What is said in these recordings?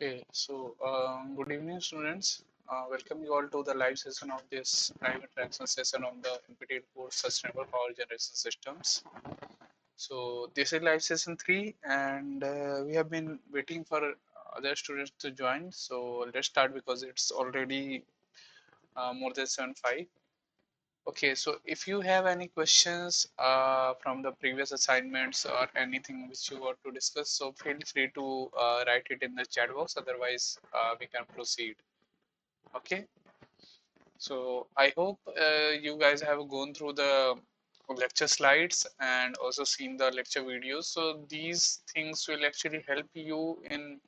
Okay, so good evening, students. Welcome you all to the live session of this live interaction session on the NPTEL course Sustainable Power Generation Systems. So this is live session 3, and we have been waiting for other students to join. So let's start because it's already more than 7:05. Okay, so if you have any questions from the previous assignments or anything which you want to discuss, so feel free to write it in the chat box. Otherwise, we can proceed. Okay, so I hope you guys have gone through the lecture slides and also seen the lecture videos. So these things will actually help you in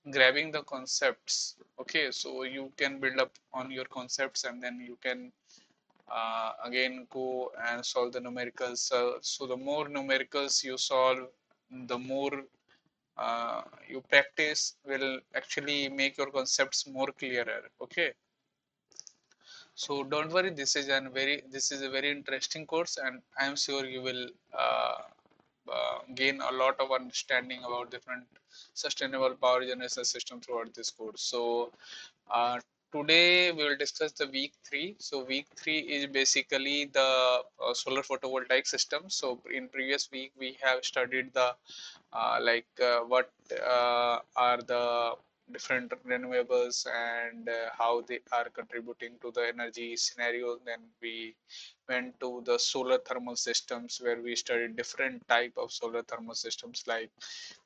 grabbing the concepts. Okay, so you can build up on your concepts and then you can again go and solve the numericals. So the more numericals you solve, the more you practice will actually make your concepts more clearer. Okay, so don't worry, this is a very interesting course, and I am sure you will gain a lot of understanding about different sustainable power generation system throughout this course. So uh, today we will discuss the week 3. So week 3 is basically the solar photovoltaic system. So in previous week we have studied the what are the different renewables and how they are contributing to the energy scenario. Then we went to the solar thermal systems where we studied different type of solar thermal systems like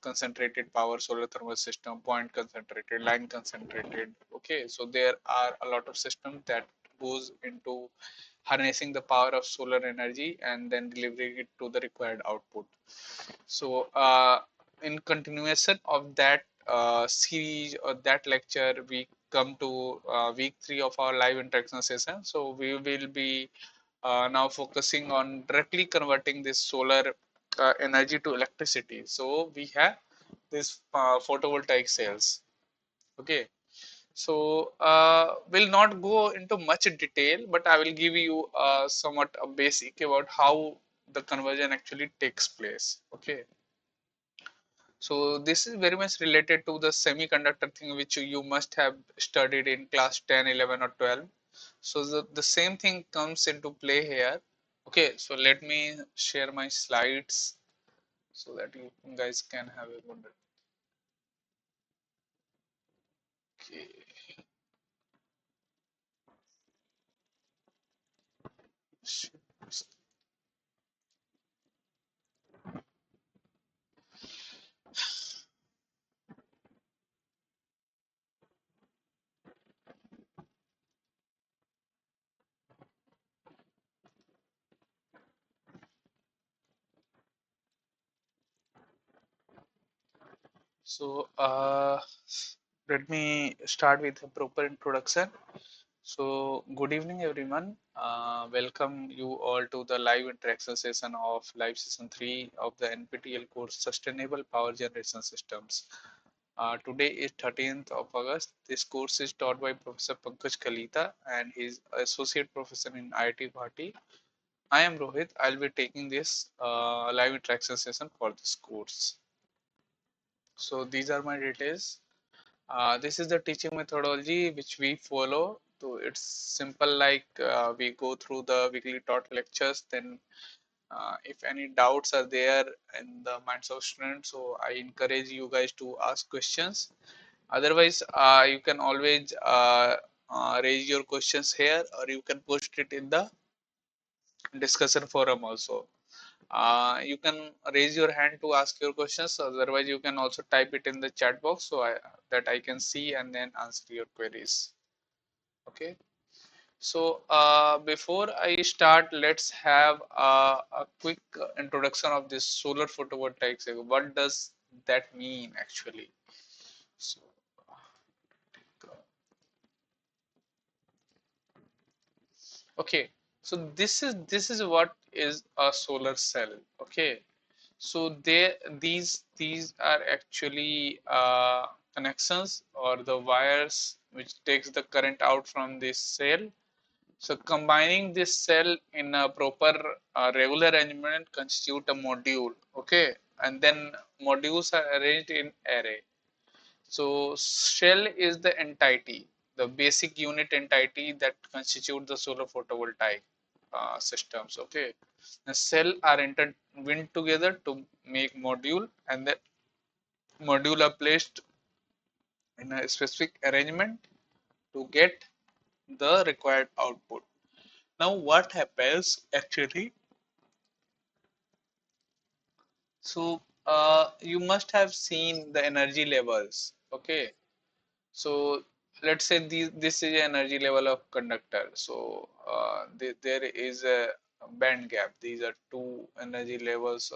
concentrated power solar thermal system, point concentrated, line concentrated. Okay, so there are a lot of systems that goes into harnessing the power of solar energy and then delivering it to the required output. So in continuation of that series or that lecture, we come to week 3 of our live interaction session. So we will be now focusing on directly converting this solar energy to electricity. So we have this photovoltaic cells. Okay, so we'll not go into much detail, but I will give you somewhat a basic about how the conversion actually takes place. Okay, so this is very much related to the semiconductor thing which you must have studied in class 10, 11 or 12. So the same thing comes into play here. Okay, so let me share my slides so that you guys can have a good. Okay. So let me start with a proper introduction. So good evening everyone. Welcome you all to the live interaction session of live session 3 of the NPTEL course Sustainable Power Generation Systems. Today is 13th of August. This course is taught by Professor Pankaj Kalita and he is Associate Professor in IIT Guwahati. I am Rohit. I'll be taking this live interaction session for this course. So these are my details. This is the teaching methodology which we follow. So it's simple like we go through the weekly taught lectures. Then if any doubts are there in the minds of students, so I encourage you guys to ask questions. Otherwise, you can always raise your questions here or you can post it in the discussion forum also. You can raise your hand to ask your questions. Otherwise, you can also type it in the chat box so that I can see and then answer your queries. Okay. So before I start, let's have a quick introduction of this solar photovoltaics. What does that mean actually? So, okay. So this is what is a solar cell. Okay. So these are actually connections or the wires which takes the current out from this cell. So combining this cell in a proper regular arrangement constitute a module. Okay, and then modules are arranged in array. So shell is the entity, the basic unit entity that constitute the solar photovoltaic systems. Okay, the cell are intertwined together to make module, and the module are placed in a specific arrangement to get the required output. Now what happens actually? So you must have seen the energy levels. Okay, so let's say this is energy level of conductor. So there is a band gap. These are two energy levels,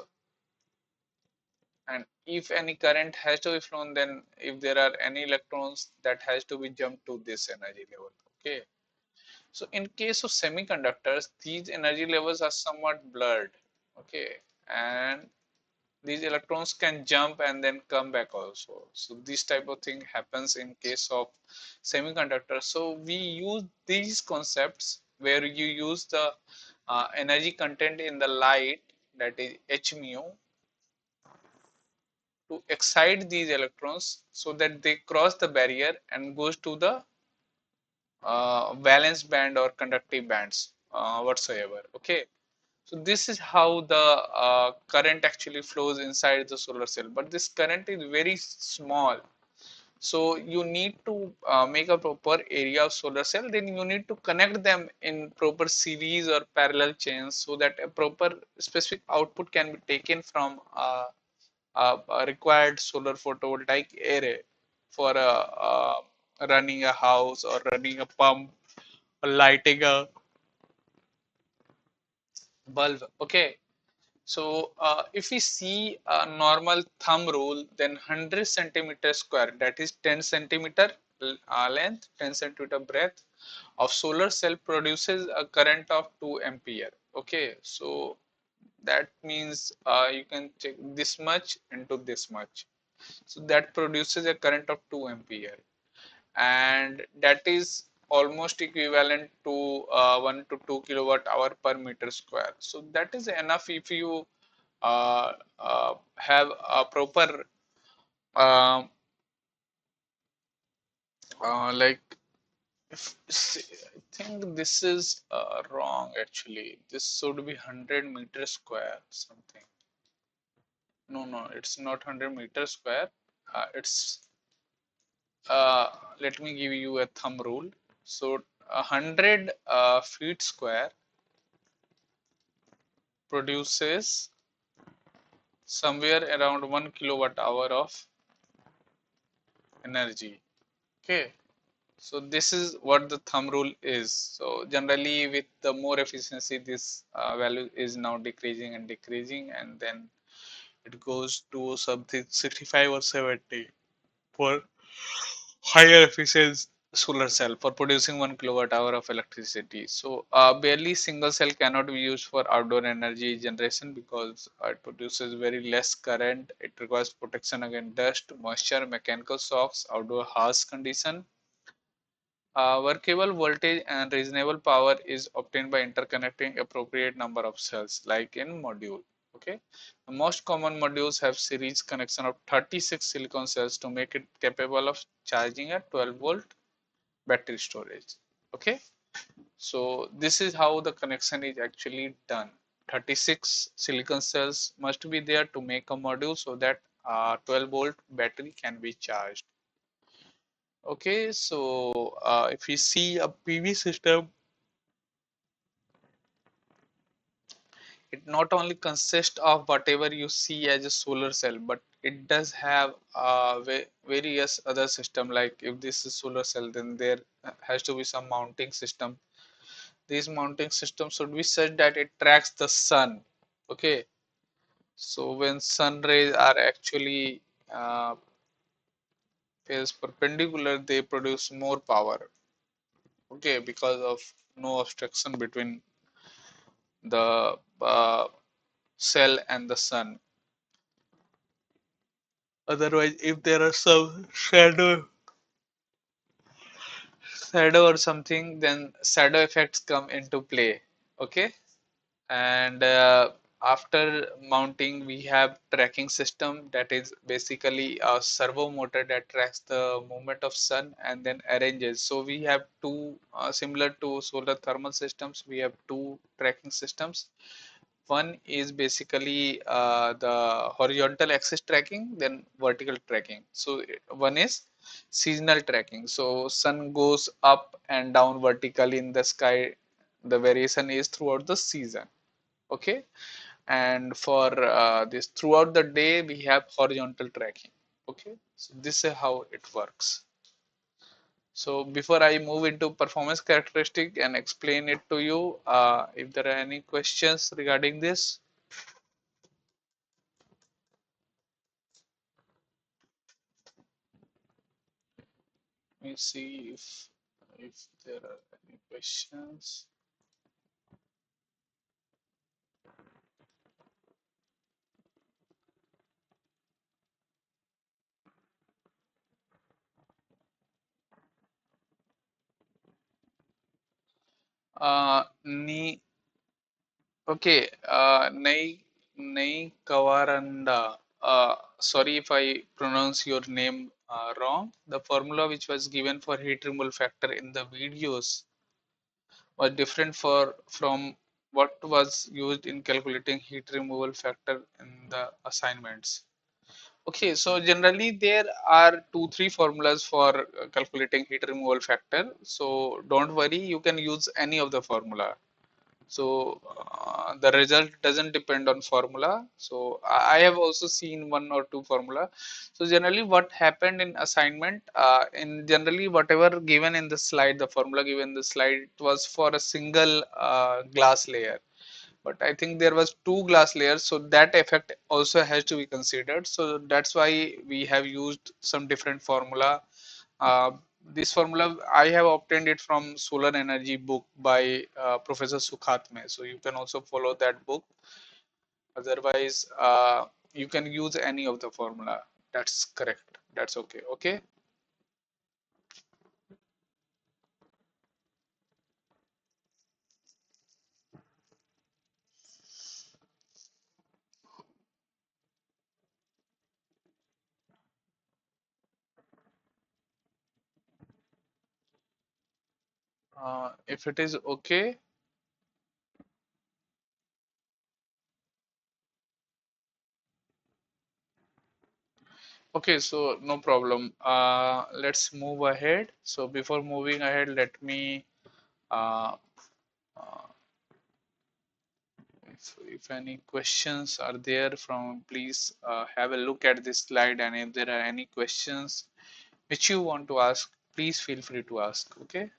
and if any current has to be flown, then if there are any electrons, that has to be jumped to this energy level. Okay, so in case of semiconductors, these energy levels are somewhat blurred. Okay, and these electrons can jump and then come back also. So this type of thing happens in case of semiconductors. So we use these concepts where you use the energy content in the light, that is h mu, to excite these electrons so that they cross the barrier and goes to the valence band or conductive bands whatsoever. Okay, so this is how the current actually flows inside the solar cell, but this current is very small. So you need to make a proper area of solar cell, then you need to connect them in proper series or parallel chains so that a proper specific output can be taken from a required solar photovoltaic array for running a house or running a pump or lighting a bulb. Okay, so if we see a normal thumb rule, then 100 centimeter square, that is 10 centimeter length, 10 centimeter breadth of solar cell produces a current of 2 ampere. Okay, so that means you can check this much into this much. So that produces a current of 2 ampere, and that is almost equivalent to 1 to 2 kilowatt hour per meter square. So that is enough if you have a proper um like I think this is wrong actually. This should be 100 meter square something. No, it's not 100 meter square. It's let me give you a thumb rule. So 100 feet square produces somewhere around 1 kilowatt hour of energy. Okay, so this is what the thumb rule is. So generally with the more efficiency, this value is now decreasing and decreasing, and then it goes to something 65 or 70 for higher efficiency solar cell for producing 1 kilowatt hour of electricity. So barely single cell cannot be used for outdoor energy generation because it produces very less current. It requires protection against dust, moisture, mechanical shocks, outdoor harsh condition. Workable voltage and reasonable power is obtained by interconnecting appropriate number of cells, like in module. Okay, the most common modules have series connection of 36 silicon cells to make it capable of charging a 12-volt battery storage. Okay, so this is how the connection is actually done. 36 silicon cells must be there to make a module so that 12-volt battery can be charged. Okay, so if we see a PV system, it not only consists of whatever you see as a solar cell, but it does have various other system. Like if this is solar cell, then there has to be some mounting system. These mounting systems should be such that it tracks the sun. Okay, so when sun rays are actually is perpendicular, they produce more power. Okay, because of no obstruction between the cell and the sun. Otherwise, if there are some shadow or something, then shadow effects come into play. Okay, and after mounting, we have tracking system, that is basically a servo motor that tracks the movement of sun and then arranges. So we have two, similar to solar thermal systems, we have two tracking systems. One is basically the horizontal axis tracking, then vertical tracking. So one is seasonal tracking. So sun goes up and down vertically in the sky. The variation is throughout the season. Okay, and for this throughout the day we have horizontal tracking. Okay, so this is how it works. So before I move into performance characteristic and explain it to you, if there are any questions regarding this. Let me see if there are any questions. Ni Okay, Nei Kavaranda. Sorry if I pronounce your name wrong. The formula which was given for heat removal factor in the videos was different from what was used in calculating heat removal factor in the assignments. Okay, so generally there are two, three formulas for calculating heat removal factor. So don't worry, you can use any of the formula. So the result doesn't depend on formula. So I have also seen one or two formula. So generally what happened in assignment, in generally whatever given in the slide, the formula given in the slide, it was for a single glass layer, but I think there was two glass layers, so that effect also has to be considered. So that's why we have used some different formula. uh, this formula I have obtained it from Solar Energy book by Professor Sukhatme. So you can also follow that book. Otherwise, you can use any of the formula. That's correct. That's okay. Okay. If it is okay. Okay, so no problem. Let's move ahead. So before moving ahead, let me uh, uh, if any questions are there from, please have a look at this slide, and if there are any questions which you want to ask, please feel free to ask. Okay.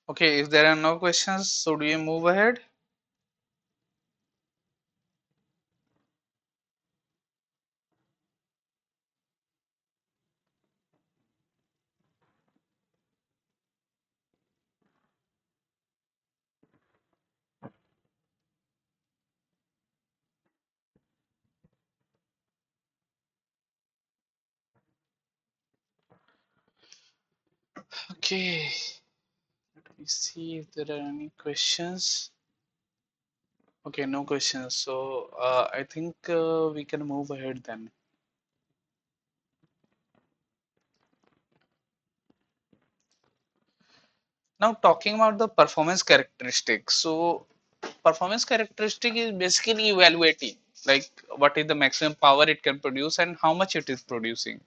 Okay, if there are no questions, so do we move ahead? Okay, let me see if there are any questions. Okay, no questions. So I think we can move ahead then. Now talking about the performance characteristics. So performance characteristic is basically evaluating like what is the maximum power it can produce and how much it is producing.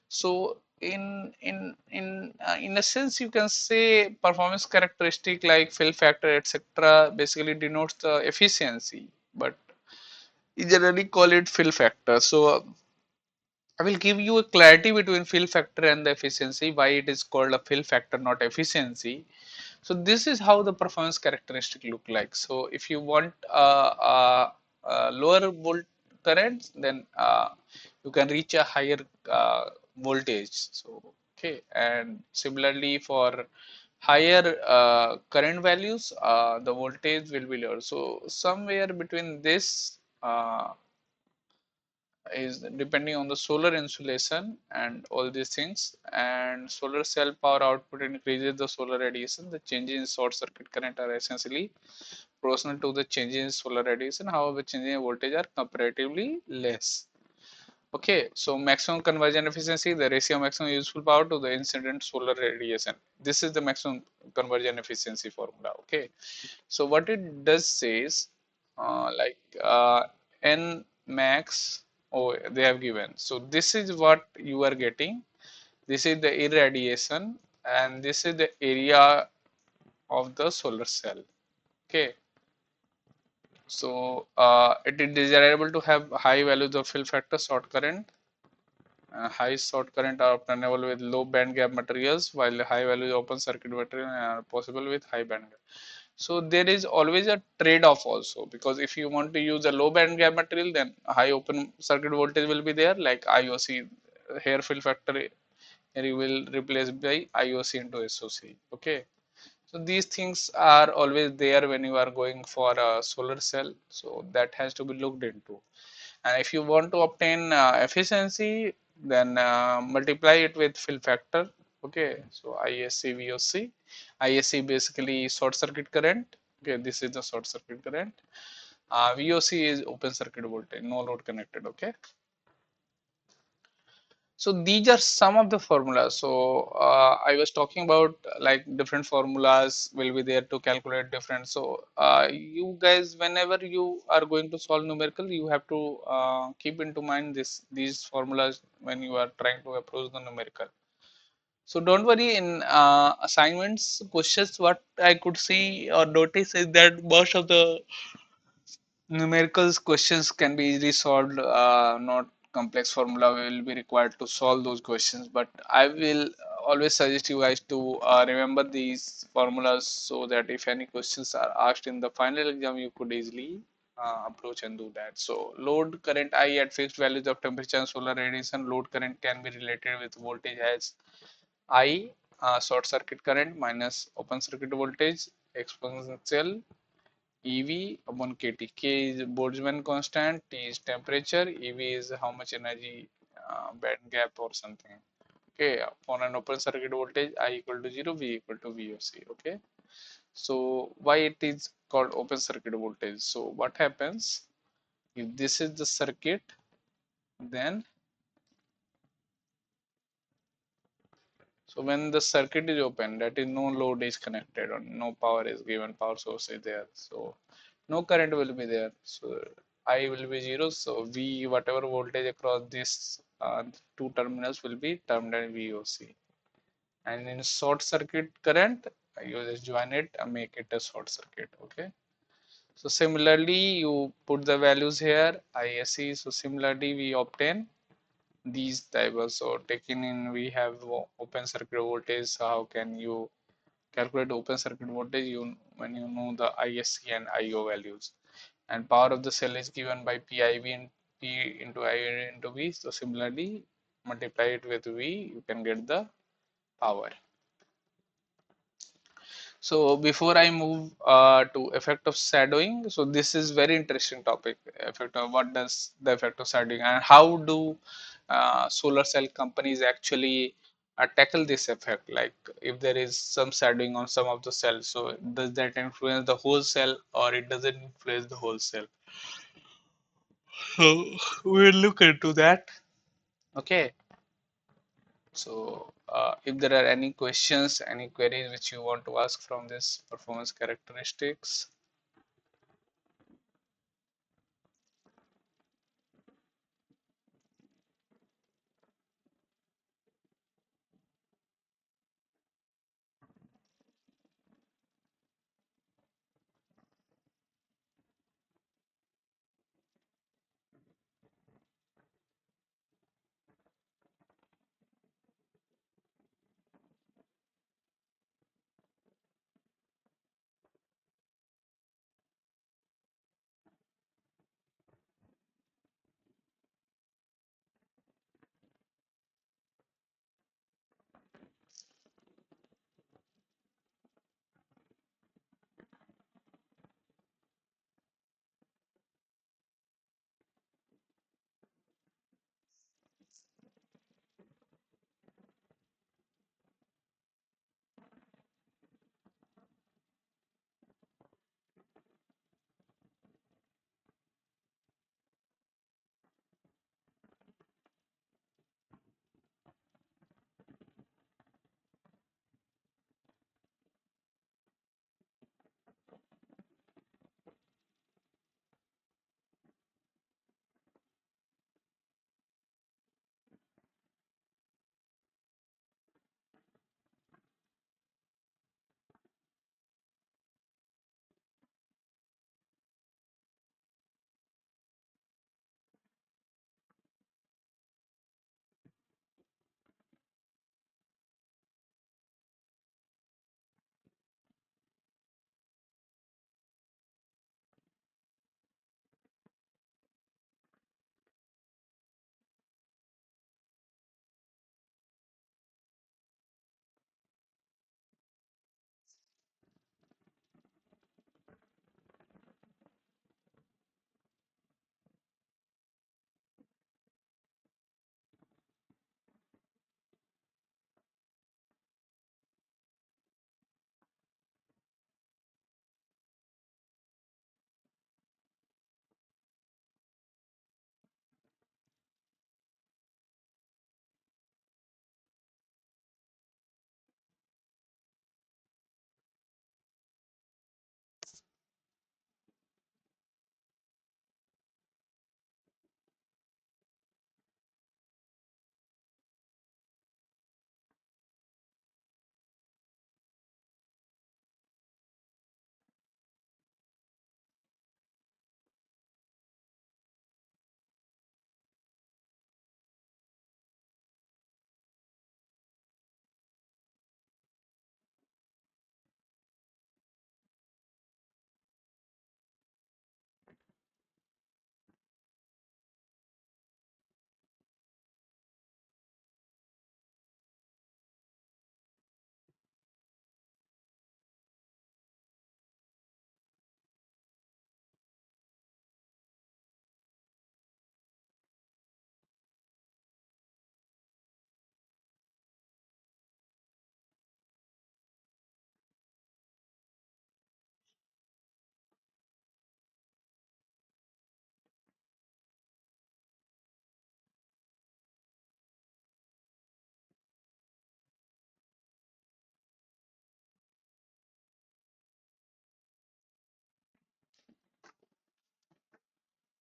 So in a sense you can say performance characteristic like fill factor etc. basically denotes the efficiency, but you generally call it fill factor. So I will give you a clarity between fill factor and the efficiency, why it is called a fill factor, not efficiency. So this is how the performance characteristic look like. So if you want lower volt currents, then you can reach a higher voltage. So okay, and similarly for higher current values, the voltage will be lower. So somewhere between this is depending on the solar insulation and all these things, and solar cell power output increases the solar radiation. The changes in short circuit current are essentially proportional to the changes in solar radiation. However, changes in voltage are comparatively less. Okay, so maximum conversion efficiency, the ratio of maximum useful power to the incident solar radiation. This is the maximum conversion efficiency formula. Okay, so what it does says like n max, oh they have given, so this is what you are getting. This is the irradiation and this is the area of the solar cell. Okay, so it is desirable to have high values of fill factor, short current. High short current are obtainable with low band gap materials, while high value open circuit material are possible with high band gap. So there is always a trade-off also, because if you want to use a low band gap material, then high open circuit voltage will be there, like IOC, here fill factor, here you will replace by IOC into SOC. Okay, so these things are always there when you are going for a solar cell, so that has to be looked into. And if you want to obtain efficiency, then multiply it with fill factor. Okay, so ISC VOC. ISC basically short circuit current. Okay, this is the short circuit current. VOC is open circuit voltage, no load connected. Okay, so these are some of the formulas. So I was talking about like different formulas will be there to calculate different. So you guys, whenever you are going to solve numerical, you have to keep into mind these formulas when you are trying to approach the numerical. So don't worry, in assignments questions, what I could see or notice is that most of the numericals questions can be easily solved. Not complex formula will be required to solve those questions, but I will always suggest you guys to remember these formulas, so that if any questions are asked in the final exam, you could easily approach and do that. So load current I at fixed values of temperature and solar radiation, load current can be related with voltage as I, short circuit current minus open circuit voltage exponential EV upon KT. K is Boltzmann constant, T is temperature, EV is how much energy band gap or something. Okay, for an open circuit voltage, I equal to 0, V equal to VOC. Okay, so why it is called open circuit voltage? So what happens if this is the circuit, then so when the circuit is open, that is no load is connected or no power is given, power source is there. So no current will be there. So I will be 0. So V, whatever voltage across this two terminals will be termed as VOC. And in short circuit current, you just join it and make it a short circuit. Okay. So similarly, you put the values here, ISC. So similarly, we obtain these tables. So taking in, we have open circuit voltage. So how can you calculate open circuit voltage when you know the ISC and IO values. And power of the cell is given by PIV and P into I into V. So similarly, multiply it with V, you can get the power. So before I move to effect of shadowing, so this is very interesting topic. Effect of what does the effect of shadowing and how do solar cell companies actually tackle this effect? Like if there is some shadowing on some of the cells, so does that influence the whole cell or it doesn't influence the whole cell? So we'll look into that. Okay. So if there are any questions, any queries which you want to ask from this performance characteristics.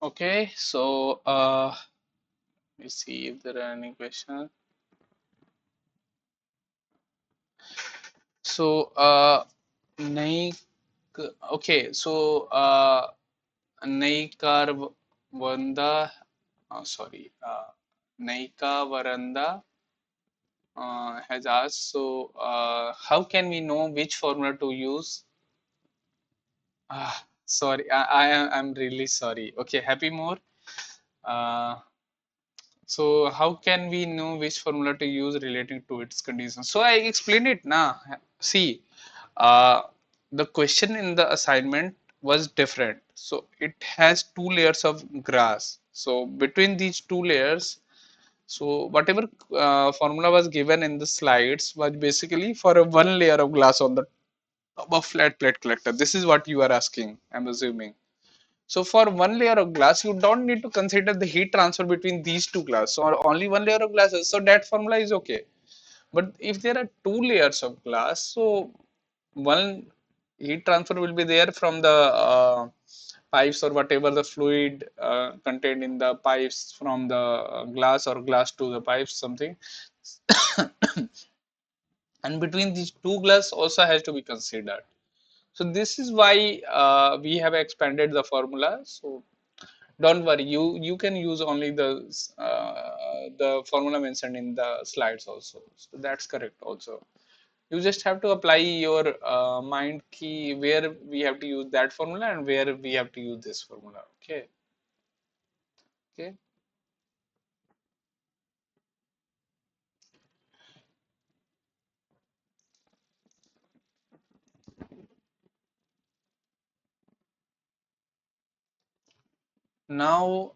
Okay, so let me see if there are any questions. So नई okay, so नई car वंदा sorry नई का veranda has asked. So, how can we know which formula to use? Sorry, I'm really sorry. Okay, happy more. Uh, so, how can we know which formula to use relating to its conditions? So, I explained it now. See, uh, the question in the assignment was different. So, it has two layers of grass. So, between these two layers, so whatever formula was given in the slides was basically for a one layer of glass on the top of flat plate collector. This is what you are asking, I'm assuming. So for one layer of glass, you don't need to consider the heat transfer between these two glass. So only one layer of glasses. So that formula is okay. But if there are two layers of glass, so one heat transfer will be there from the pipes or whatever the fluid contained in the pipes from the glass or glass to the pipes something. And between these two glass also has to be considered. So this is why we have expanded the formula. So don't worry, you can use only the formula mentioned in the slides also. So that's correct also. You just have to apply your mind key where we have to use that formula and where we have to use this formula. Okay. Okay. Now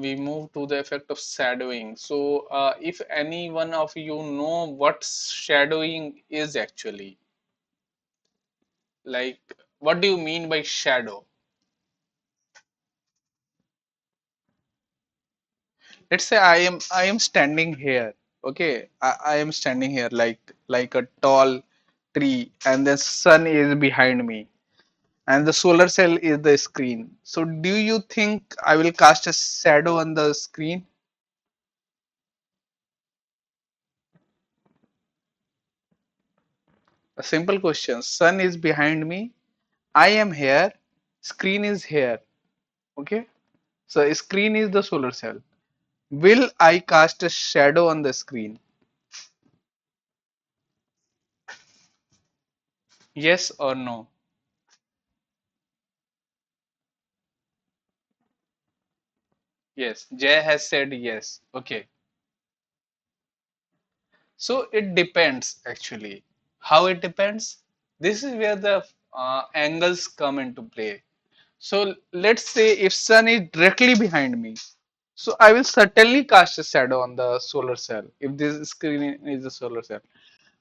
we move to the effect of shadowing. So if any one of you know what shadowing is actually, like what do you mean by shadow? Let's say I am standing here. Okay, I am standing here like a tall tree, and the sun is behind me, and the solar cell is the screen. So do you think I will cast a shadow on the screen? A simple question. Sun is behind me. I am here. Screen is here. Okay. So screen is the solar cell. Will I cast a shadow on the screen? Yes or no? Yes. Jay has said yes. Okay. So it depends actually. How it depends? This is where the angles come into play. So let's say if sun is directly behind me, so I will certainly cast a shadow on the solar cell if this screen is the solar cell.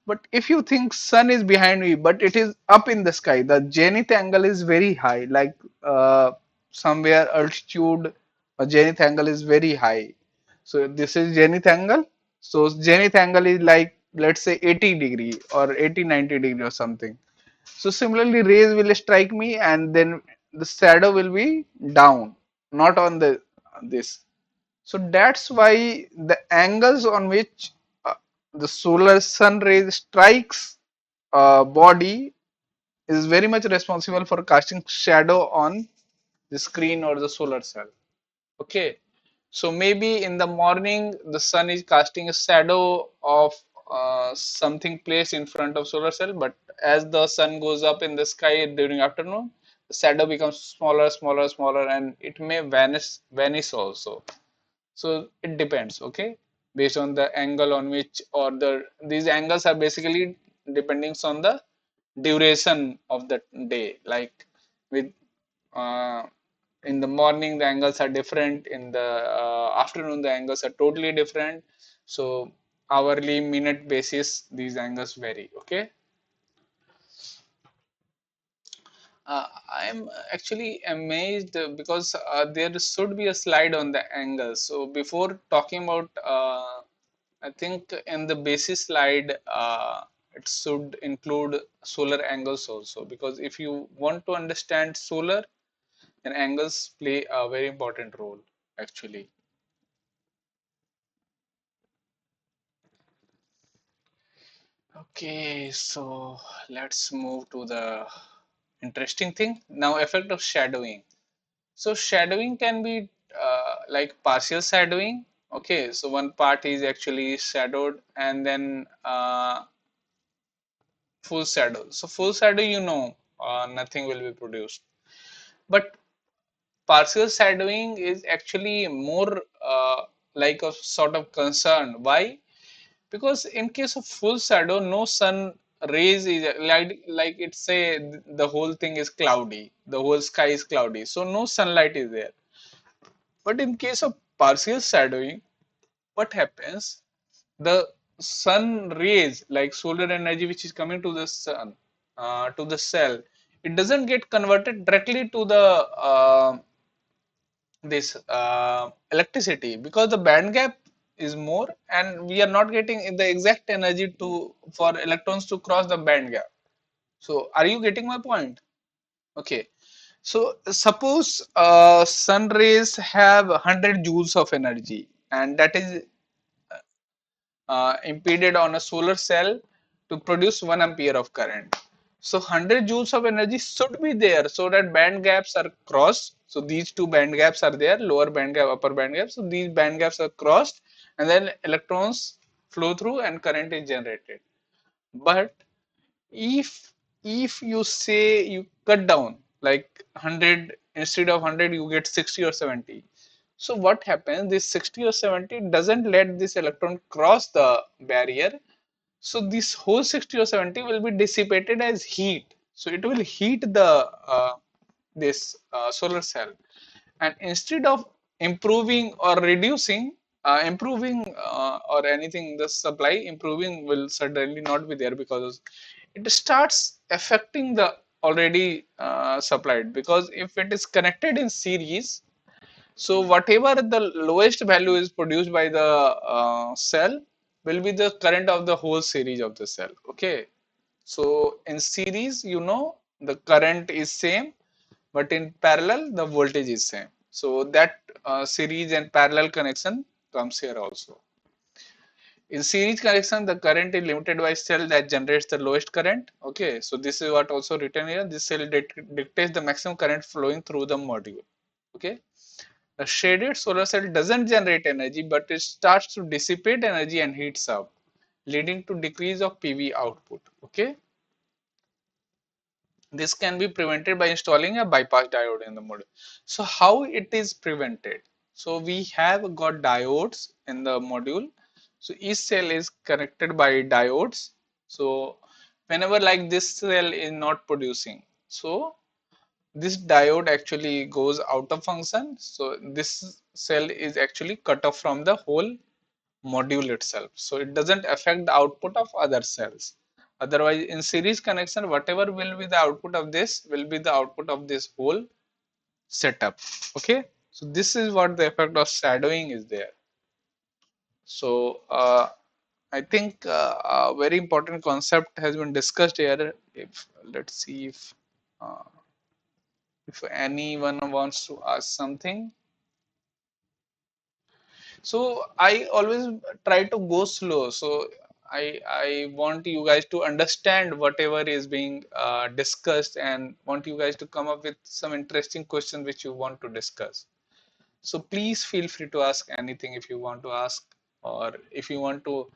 But if you think sun is behind me, but it is up in the sky, the zenith angle is very high, like somewhere altitude, a zenith angle is very high. So this is zenith angle. So zenith angle is like let's say 80 degree or 80 90 degree or something. So similarly, rays will strike me, and then the shadow will be down, not on the this. So that's why the angles on which the solar sun rays strikes body is very much responsible for casting shadow on the screen or the solar cell. Okay, so maybe in the morning the sun is casting a shadow of something placed in front of solar cell, but as the sun goes up in the sky during afternoon, the shadow becomes smaller, smaller, smaller, and it may vanish also. So it depends, okay, based on the angle on which or these angles are basically depending on the duration of the day. Like with uh, in the morning the angles are different, in the afternoon the angles are totally different. So hourly minute basis these angles vary. Okay. I'm actually amazed because there should be a slide on the angles. So before talking about, I think in the basis slide, it should include solar angles also, because if you want to understand solar, then angles play a very important role actually. Okay, so let's move to the interesting thing now, effect of shadowing. So shadowing can be like partial shadowing Okay, so one part is actually shadowed and then full shadow. So full shadow, nothing will be produced. But partial shadowing is actually more like a sort of concern. Why? Because in case of full shadow, no sun rays is like it say the whole thing is cloudy, the whole sky is cloudy, so no sunlight is there. But in case of partial shadowing, what happens? The sun rays, like solar energy which is coming to the sun, to the cell, it doesn't get converted directly to the this electricity, because the band gap is more and we are not getting the exact energy to for electrons to cross the band gap. So are you getting my point? Okay, so suppose sun rays have 100 joules of energy, and that is impeded on a solar cell to produce 1 ampere of current. So 100 joules of energy should be there so that band gaps are crossed. So these two band gaps are there, lower band gap, upper band gap. So these band gaps are crossed and then electrons flow through and current is generated. But if you say you cut down like 100, instead of 100 you get 60 or 70, so what happens, this 60 or 70 doesn't let this electron cross the barrier, so this whole 60 or 70 will be dissipated as heat, so it will heat the this solar cell, and instead of improving or reducing, improving or anything, the supply improving will certainly not be there, because it starts affecting the already supplied, because if it is connected in series, so whatever the lowest value is produced by the cell will be the current of the whole series of the cell. Okay, so in series, the current is same, but in parallel the voltage is same. So that series and parallel connection comes here also. In series connection, the current is limited by cell that generates the lowest current. Okay, so this is what also written here. This cell dictates the maximum current flowing through the module. Okay, a shaded solar cell doesn't generate energy, but it starts to dissipate energy and heats up, leading to decrease of PV output. Okay, this can be prevented by installing a bypass diode in the module. So how it is prevented? So we have got diodes in the module. So each cell is connected by diodes. So whenever like this cell is not producing, so this diode actually goes out of function. So this cell is actually cut off from the whole module itself. So it doesn't affect the output of other cells. Otherwise, in series connection, whatever will be the output of this will be the output of this whole setup. Okay. So this is what the effect of shadowing is there. So I think a very important concept has been discussed here. If let's see if anyone wants to ask something. So I always try to go slow, so I want you guys to understand whatever is being discussed, and want you guys to come up with some interesting questions which you want to discuss. So please feel free to ask anything if you want to ask, or if you want to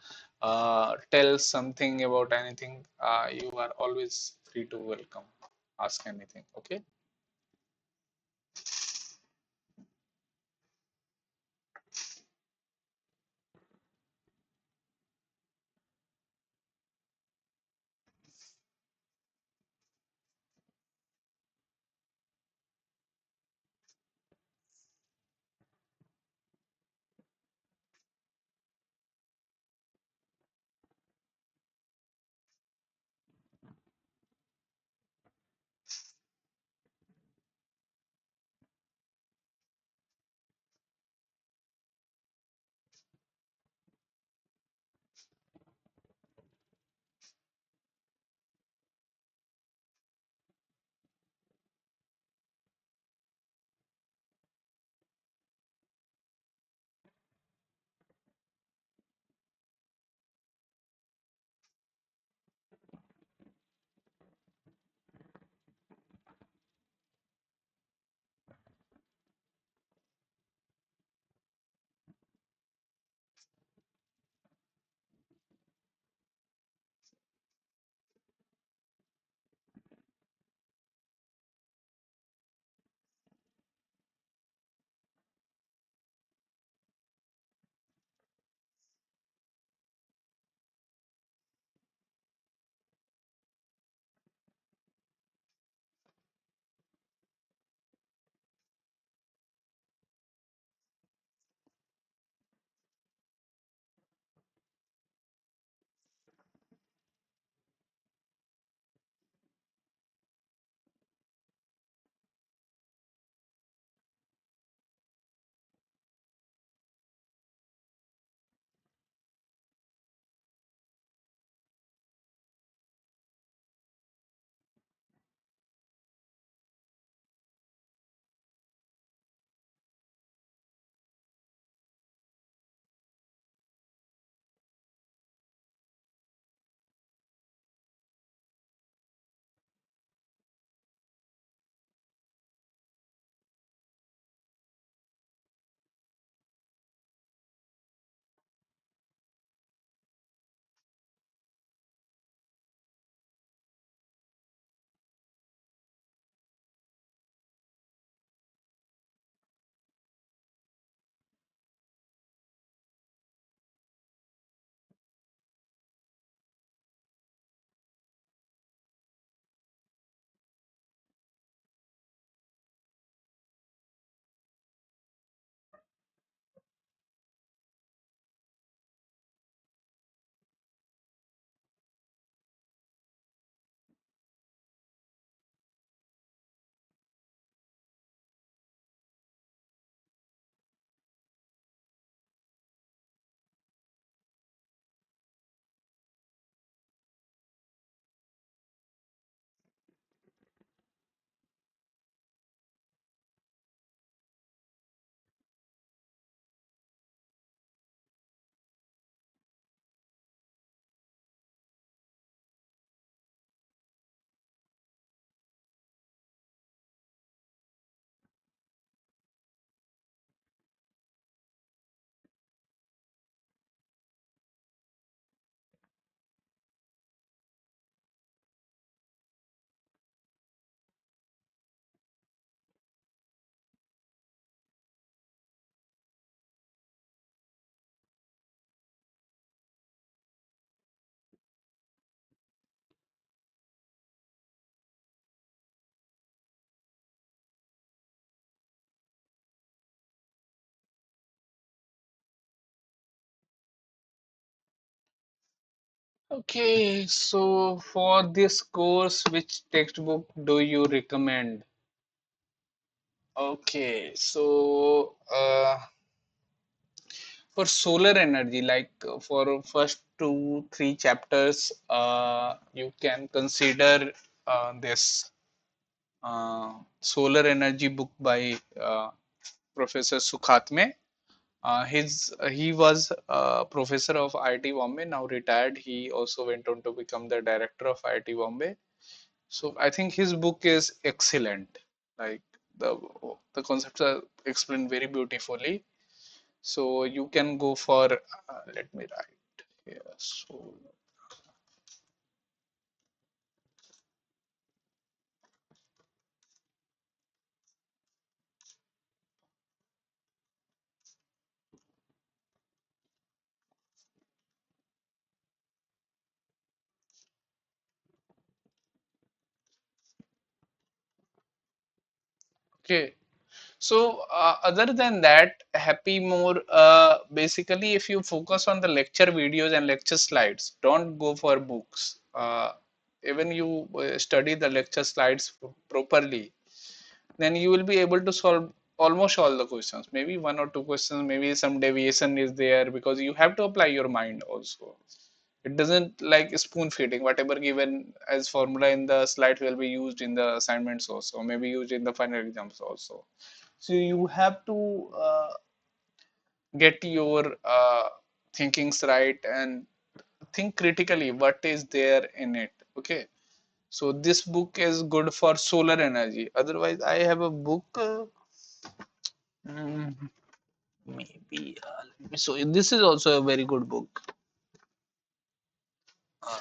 tell something about anything, you are always free to welcome ask anything. Okay. Okay, so for this course, which textbook do you recommend? Okay, so for solar energy, like for first two, three chapters, you can consider this solar energy book by Professor Sukhatme. He was professor of IIT Bombay, now retired. He also went on to become the director of IIT Bombay. So I think his book is excellent. Like the the concepts are explained very beautifully. So you can go for let me write here. So okay. So other than that, Happy More basically if you focus on the lecture videos and lecture slides, don't go for books. Even you study the lecture slides properly, then you will be able to solve almost all the questions. Maybe one or two questions, maybe some deviation is there because you have to apply your mind also. It doesn't like spoon feeding. Whatever given as formula in the slide will be used in the assignments also, maybe used in the final exams also. So you have to get your thinkings right and think critically what is there in it. Okay. So this book is good for solar energy. Otherwise, I have a book. Mm, maybe. So this is also a very good book. Uh,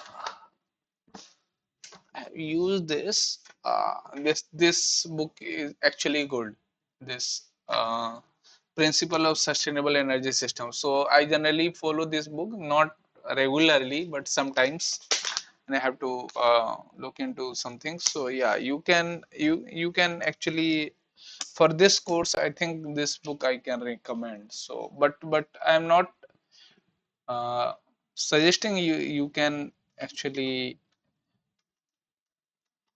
I've used this. This book is actually good. This principle of sustainable energy system. So I generally follow this book, not regularly, but sometimes, and I have to look into something. So yeah, you can actually for this course. I think this book I can recommend. So, but I'm not uh, suggesting you can actually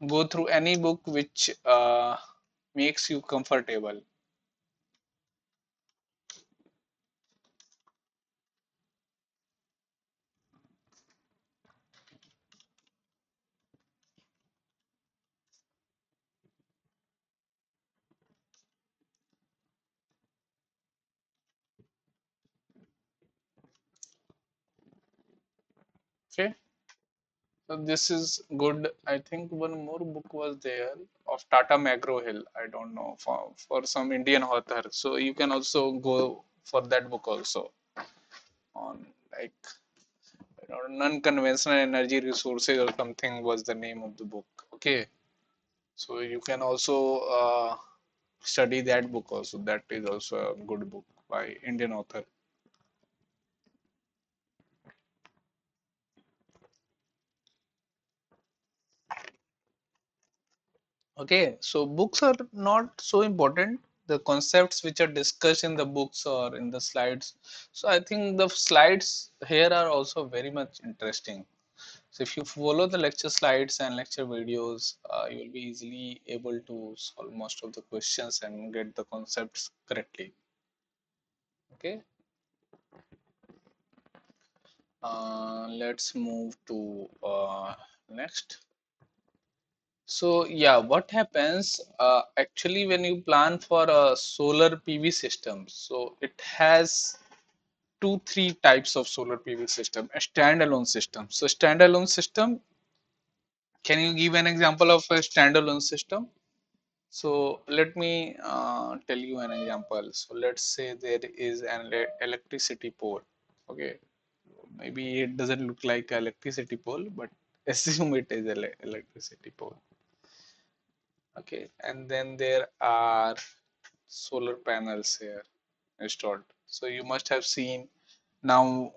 go through any book which makes you comfortable. Okay, so this is good. I think one more book was there of Tata McGraw Hill. I don't know for some Indian author. So you can also go for that book also on like non-conventional energy resources or something was the name of the book. Okay, so you can also study that book also. That is also a good book by Indian author. Okay, so books are not so important. The concepts which are discussed in the books or in the slides. So I think the slides here are also very much interesting. So if you follow the lecture slides and lecture videos, you will be easily able to solve most of the questions and get the concepts correctly. Okay, let's move to next. So yeah, what happens actually when you plan for a solar PV system? So it has two, three types of solar PV system. A standalone system. So standalone system. Can you give an example of a standalone system? So let me tell you an example. So let's say there is an electricity pole. Okay, maybe it doesn't look like an electricity pole, but assume it is an electricity pole. Okay, and then there are solar panels here installed. So you must have seen now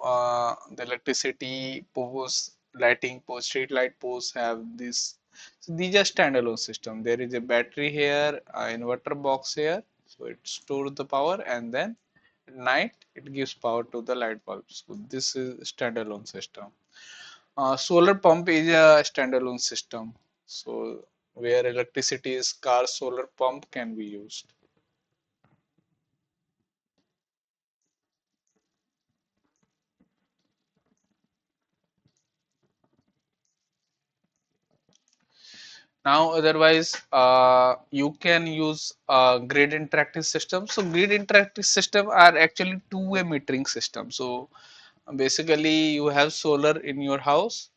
the electricity poles, lighting poles, street light poles have this. So these are standalone system. There is a battery here, inverter box here. So it stores the power and then at night it gives power to the light bulbs. So this is standalone system. Solar pump is a standalone system. So where electricity is scarce, solar pump can be used. Now, otherwise, you can use grid interactive systems. So, grid interactive system are actually two-way metering system. So, basically, you have solar in your house,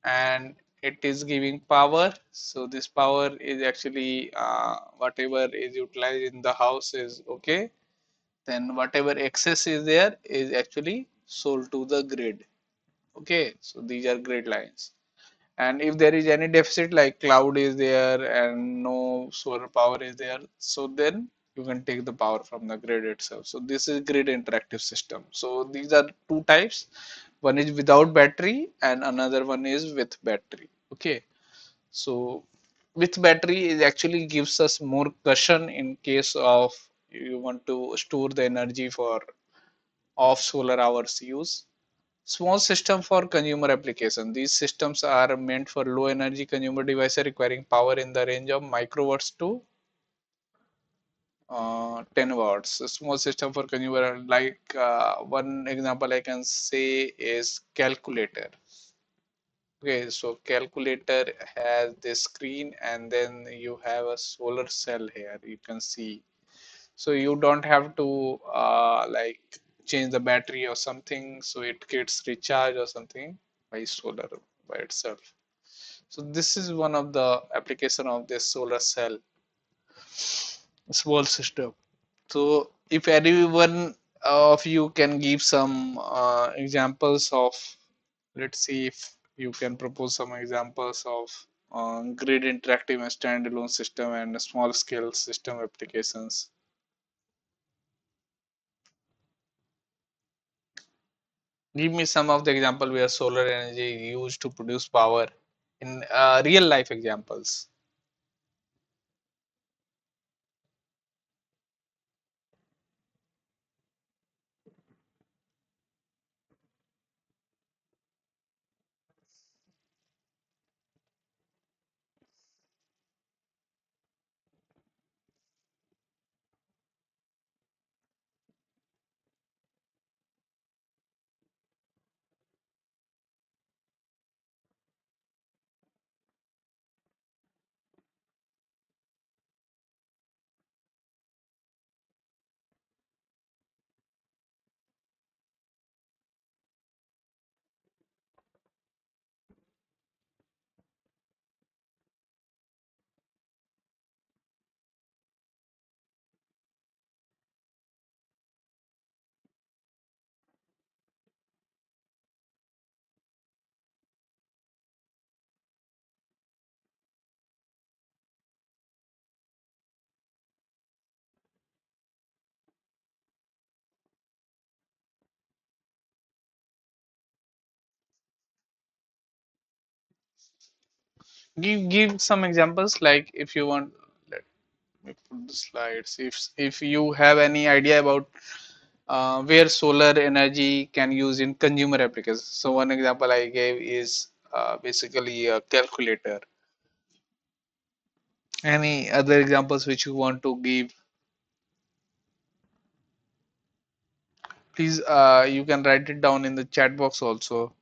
and it is giving power. So, this power is actually whatever is utilized in the house is okay. Then, whatever excess is there is actually sold to the grid. Okay, so these are grid lines, and if there is any deficit like cloud is there and no solar power is there, so then you can take the power from the grid itself. So this is grid interactive system. So these are two types. One is without battery and another one is with battery. Okay, so with battery it actually gives us more cushion in case of you want to store the energy for off solar hours use. Small system for consumer application. These systems are meant for low energy consumer devices requiring power in the range of microwatts to 10 watts. A small system for consumer, like one example I can say is calculator. Okay, so calculator has this screen and then you have a solar cell here. You can see, so you don't have to like change the battery or something, so it gets recharged or something by solar by itself. So this is one of the application of this solar cell small system. So if anyone of you can give some examples of, let's see if you can propose some examples of grid interactive and standalone system and small scale system applications. Give me some of the example where solar energy is used to produce power in real life examples. Give some examples, like if you want. Let me put the slides. If you have any idea about where solar energy can use in consumer applications. So one example I gave is basically a calculator. Any other examples which you want to give? Please, you can write it down in the chat box also.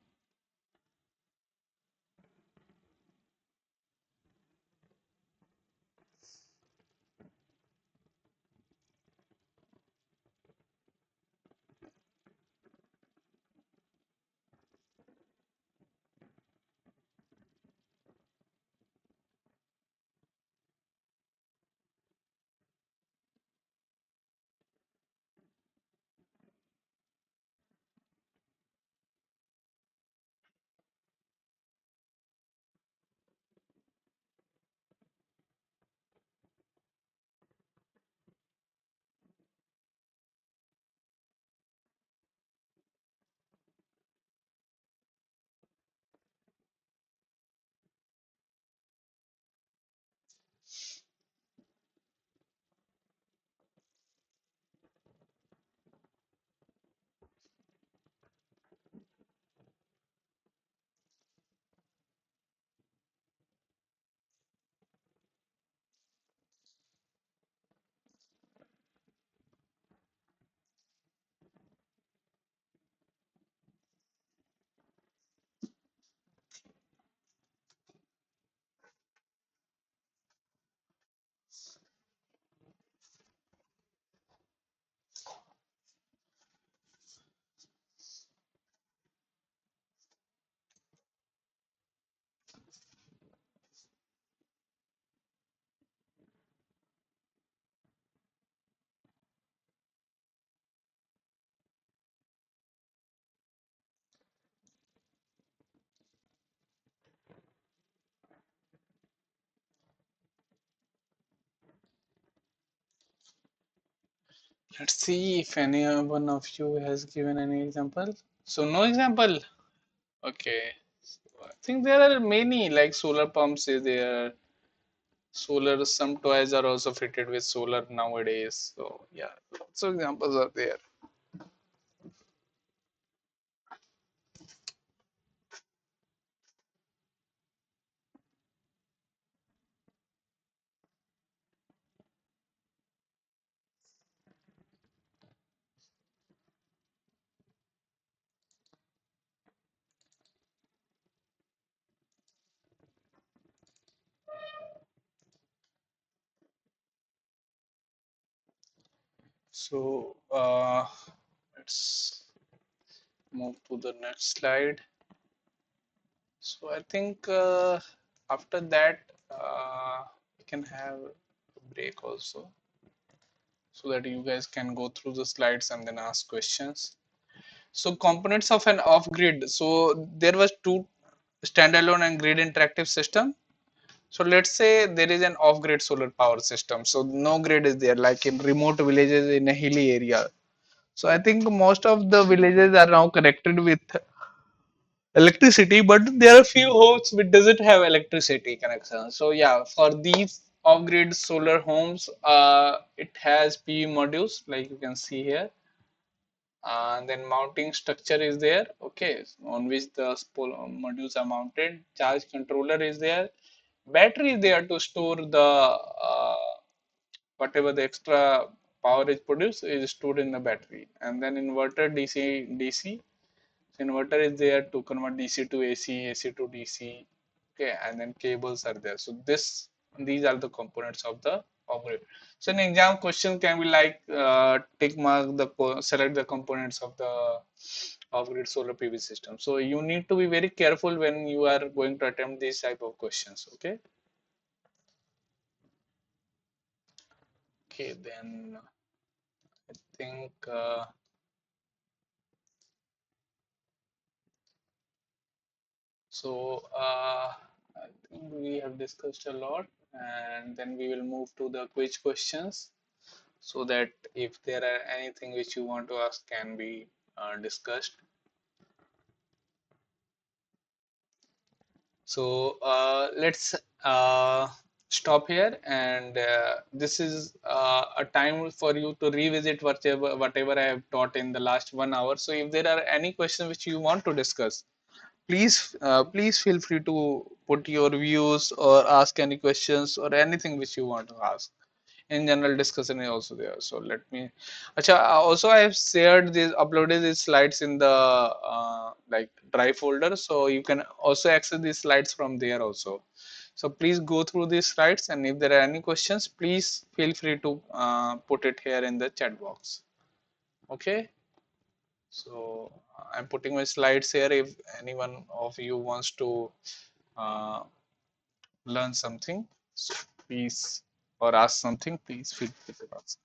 Let's see if any one of you has given any example. So no example. Okay. I think there are many like solar pumps is there. Solar, some toys are also fitted with solar nowadays. So yeah, lots of examples are there. So let's move to the next slide. So I think after that we can have a break also, so that you guys can go through the slides and then ask questions. So components of an off-grid. So there was two standalone and grid interactive system. So let's say there is an off-grid solar power system. So no grid is there, like in remote villages in a hilly area. So I think most of the villages are now connected with electricity, but there are few homes which doesn't have electricity connection. So yeah, for these off-grid solar homes, it has PV modules like you can see here, and then mounting structure is there, okay, on which the modules are mounted. Charge controller is there. Battery is there to store the whatever the extra power is produced is stored in the battery, and then inverter DC. So inverter is there to convert DC to AC, AC to DC. Okay, and then cables are there. So these are the components of the off-grid. So an exam question can be like tick mark select the components of the off-grid solar PV system. So you need to be very careful when you are going to attempt these type of questions. Okay. Okay, then I think I think we have discussed a lot, and then we will move to the quiz questions, so that if there are anything which you want to ask can be discussed. So let's stop here, and this is a time for you to revisit whatever I have taught in the last 1 hour. So if there are any questions which you want to discuss, please feel free to put your views or ask any questions or anything which you want to ask. In general discussion is also there, so let me. Acha, also I have shared these uploaded these slides in the like drive folder, so you can also access these slides from there also. So please go through these slides, and if there are any questions, please feel free to put it here in the chat box. Okay, so I'm putting my slides here. If anyone of you wants to uh, learn something, so please, or ask something, please feel free to ask.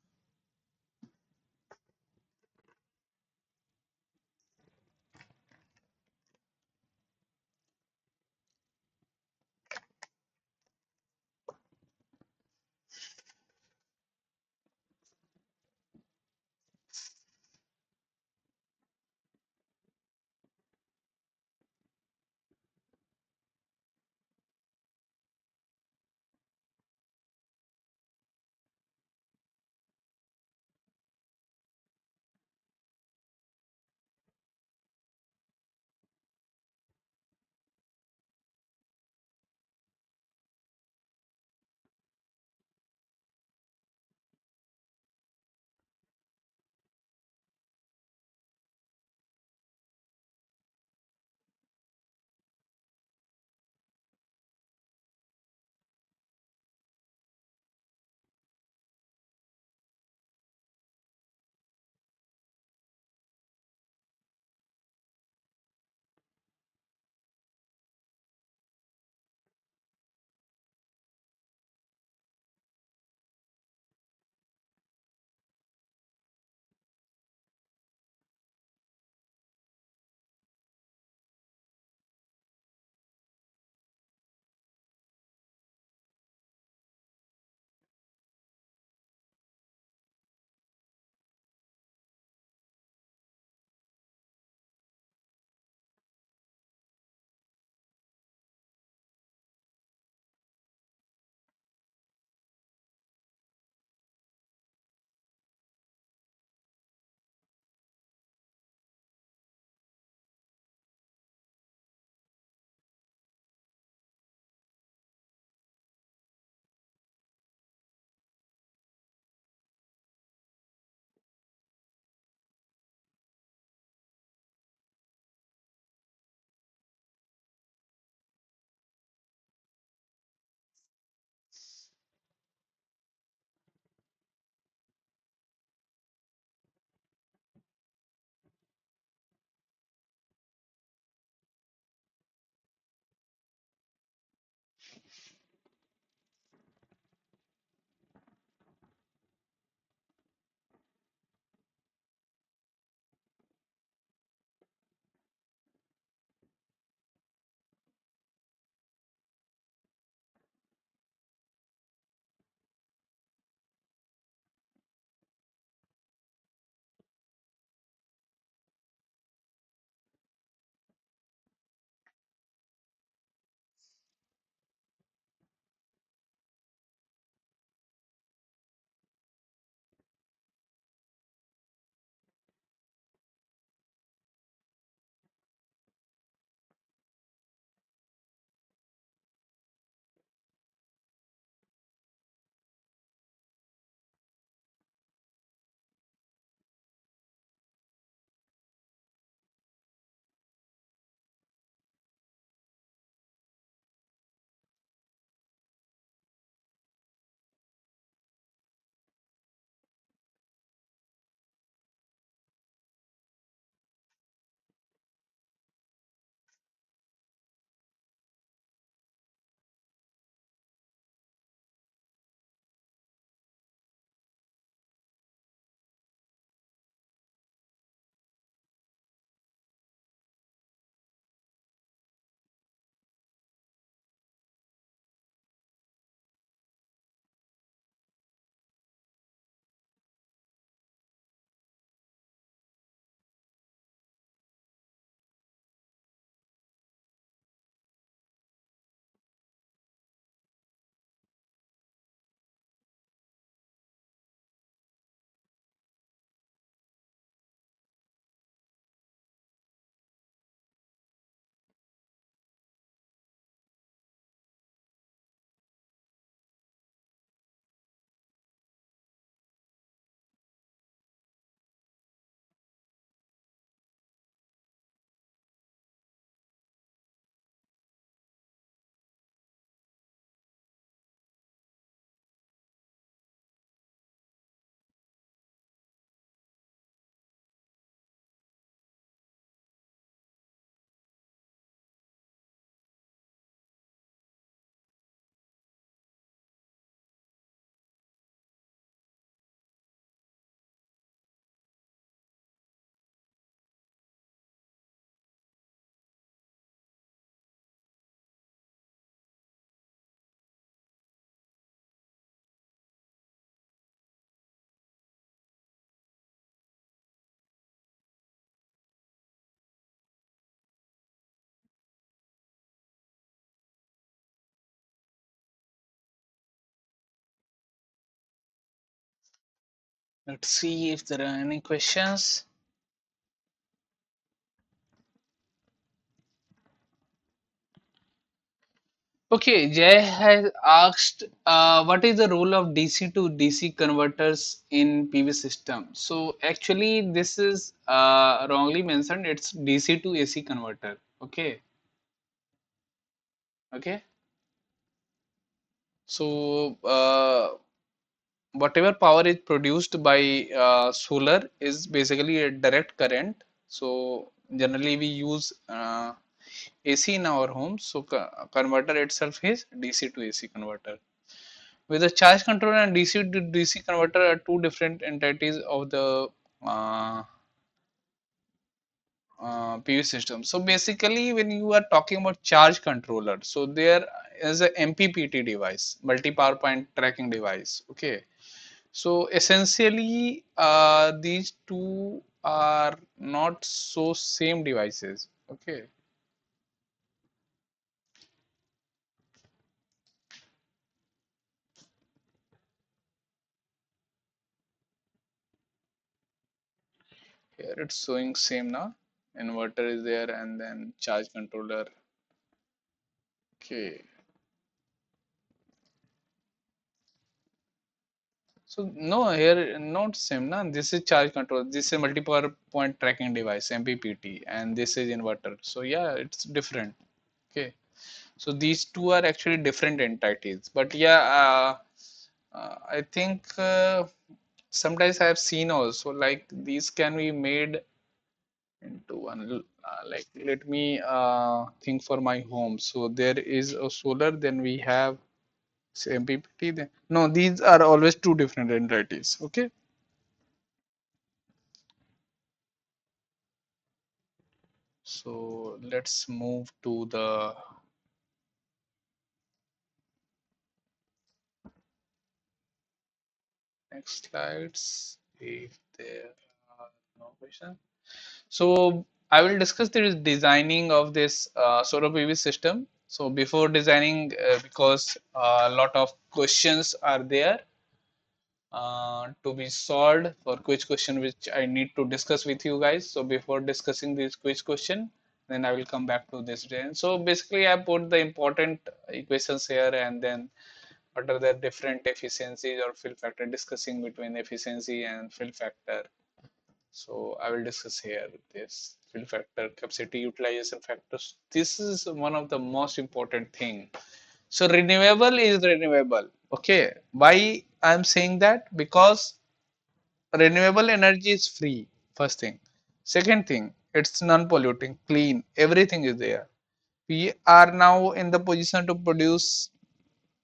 Let's see if there are any questions. Okay, Jay has asked, what is the role of DC to DC converters in PV system? So actually, this is wrongly mentioned. It's DC to AC converter. Okay, okay. So whatever power is produced by solar is basically a direct current. So generally, we use AC in our homes. So converter itself is DC to AC converter. With a charge controller and DC to DC converter are two different entities of the uh, PV system. So basically, when you are talking about charge controller, so there is a MPPT device, multi power point tracking device. Okay, so essentially, these two are not so same devices. Okay, here it's showing same now. Inverter is there and then charge controller. Okay. So no, here not same na. This is charge control. This is multi-power point tracking device (MPPT) and this is inverter. So yeah, it's different. Okay. So these two are actually different entities. But yeah, I think sometimes I have seen also like these can be made into one. Like let me think for my home. So there is a solar, then we have say MPPT. Then no, these are always two different entities. Okay. So let's move to the next slides if there are no questions. So I will discuss the designing of this solar PV system. So before designing, because a lot of questions are there to be solved for quiz question which I need to discuss with you guys. So before discussing this quiz question, then I will come back to this. So basically I put the important equations here and then what are the different efficiencies or fill factor, discussing between efficiency and fill factor. So I will discuss here this fill factor, capacity utilization factors. This is one of the most important thing. So renewable is renewable. Okay. Why I'm saying that? Because renewable energy is free. First thing. Second thing, it's non-polluting, clean. Everything is there. We are now in the position to produce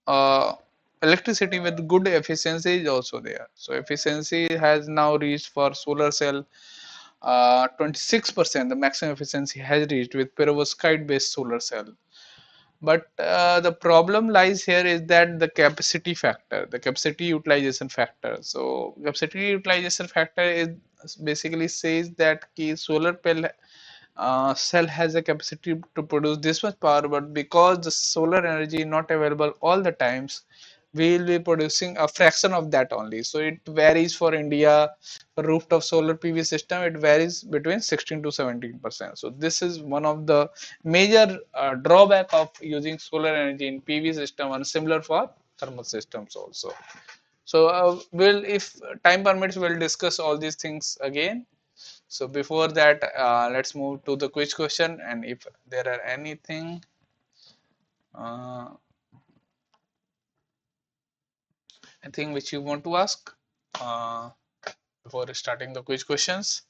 uh, electricity with good efficiency is also there. So efficiency has now reached for solar cell 26%. The maximum efficiency has reached with perovskite based solar cell. But the problem lies here is that the capacity factor, the capacity utilization factor. So capacity utilization factor is basically says that key solar cell has a capacity to produce this much power, but because the solar energy is not available all the times, we will be producing a fraction of that only. So it varies for India rooftop solar PV system. It varies between 16 to 17%. So this is one of the major drawback of using solar energy in PV system, and similar for thermal systems also. So we'll, if time permits, we'll discuss all these things again. So before that, let's move to the quiz question, and if there are anything, uh, anything which you want to ask uh, before starting the quiz questions.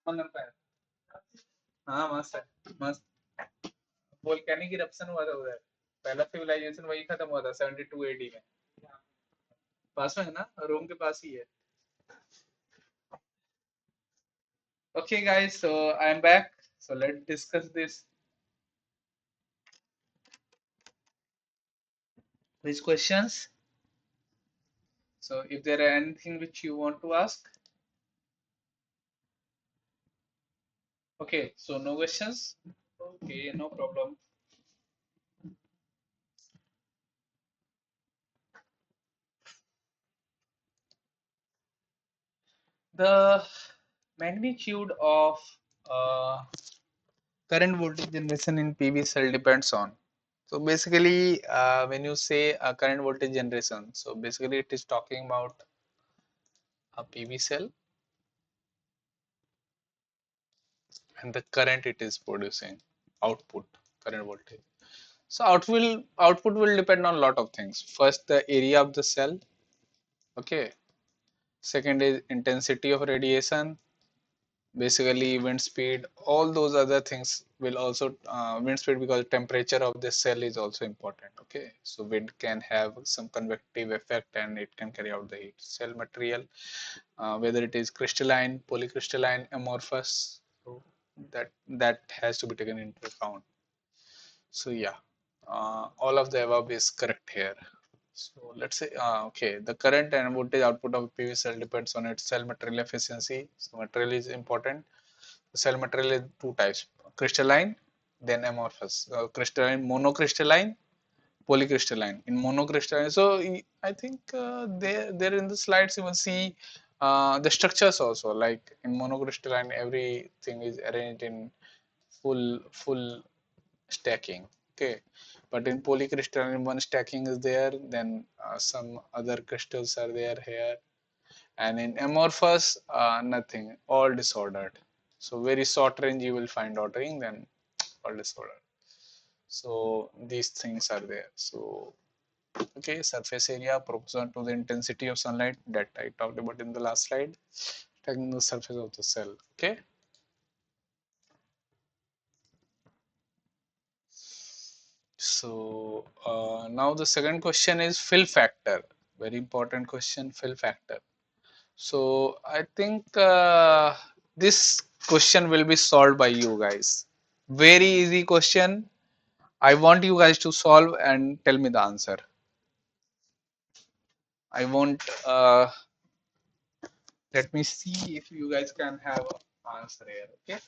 मंगल का है। हाँ मस्त है। मस्त। Volcanic eruption हुआ था उधर। पहला सिविलाइजेशन वही खत्म हुआ था 72 एडी में। पास में है ना, रोम के पास ही है। Okay, guys, so I'm back. So let's discuss this. These questions. So if there are anything which you want to ask, okay. So no questions. Okay, no problem. The magnitude of uh, current voltage generation in PV cell depends on. So basically, when you say current voltage generation, so basically it is talking about a PV cell and the current it is producing, output current voltage. So output will depend on a lot of things. First, the area of the cell. Okay. Second is intensity of radiation. Basically, wind speed. All those other things will also wind speed, because temperature of the cell is also important. Okay. So wind can have some convective effect and it can carry out the heat. Cell material, whether it is crystalline, polycrystalline, amorphous. So that has to be taken into account. So yeah, all of the above is correct here. So let's say, okay, the current and voltage output of PV cell depends on its cell material efficiency. So material is important. The cell material is two types: crystalline, then amorphous. Crystalline, monocrystalline, polycrystalline. In monocrystalline, so I think there in the slides you will see the structures also. Like in monocrystalline, everything is arranged in full stacking. Okay, but in polycrystalline, one stacking is there, then some other crystals are there here, and in amorphous, nothing, all disordered. So very short range you will find ordering, then all disordered. So these things are there. So okay, surface area proportional to the intensity of sunlight that I talked about in the last slide, taking the surface of the cell. Okay. So now the second question is fill factor. Very important question, fill factor. So I think this question will be solved by you guys. Very easy question. I want you guys to solve and tell me the answer. I want. Let me see if you guys can have an answer here. Okay.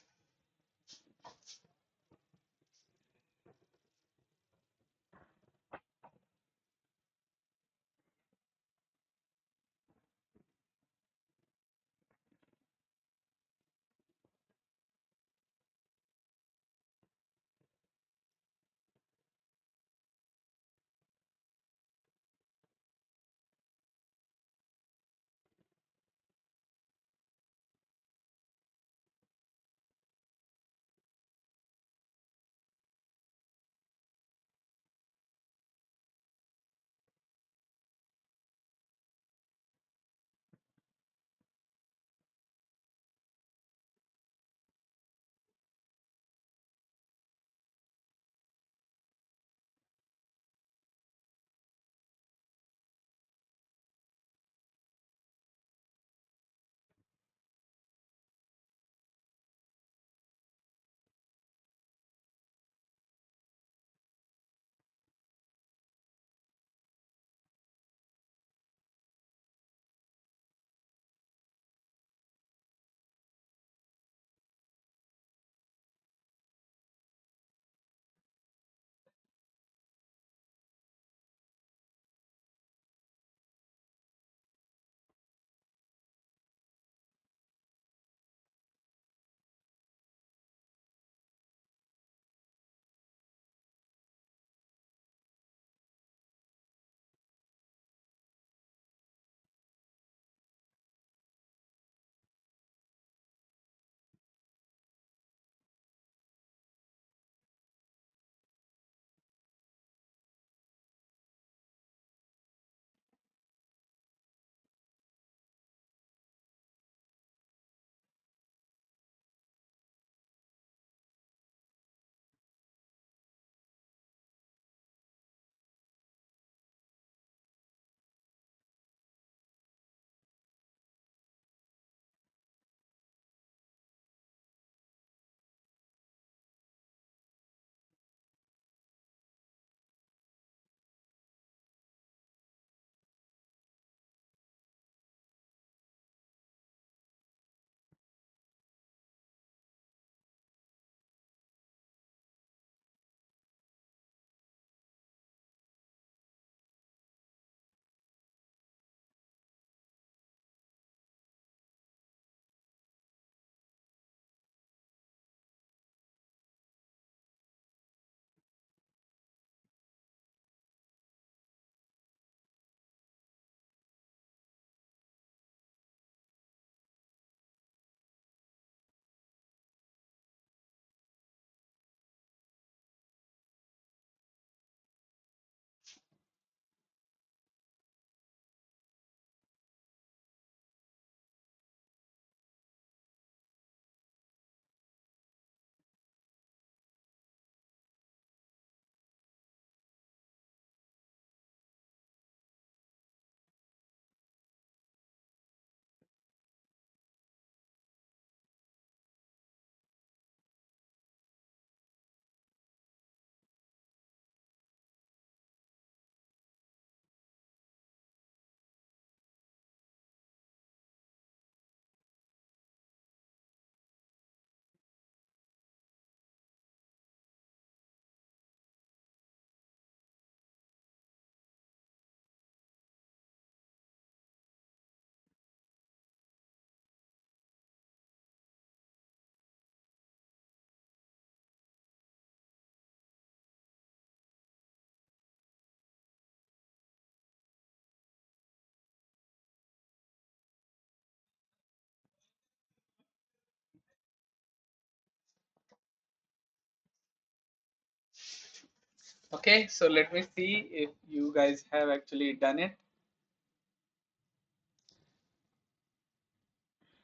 Okay, so let me see if you guys have actually done it.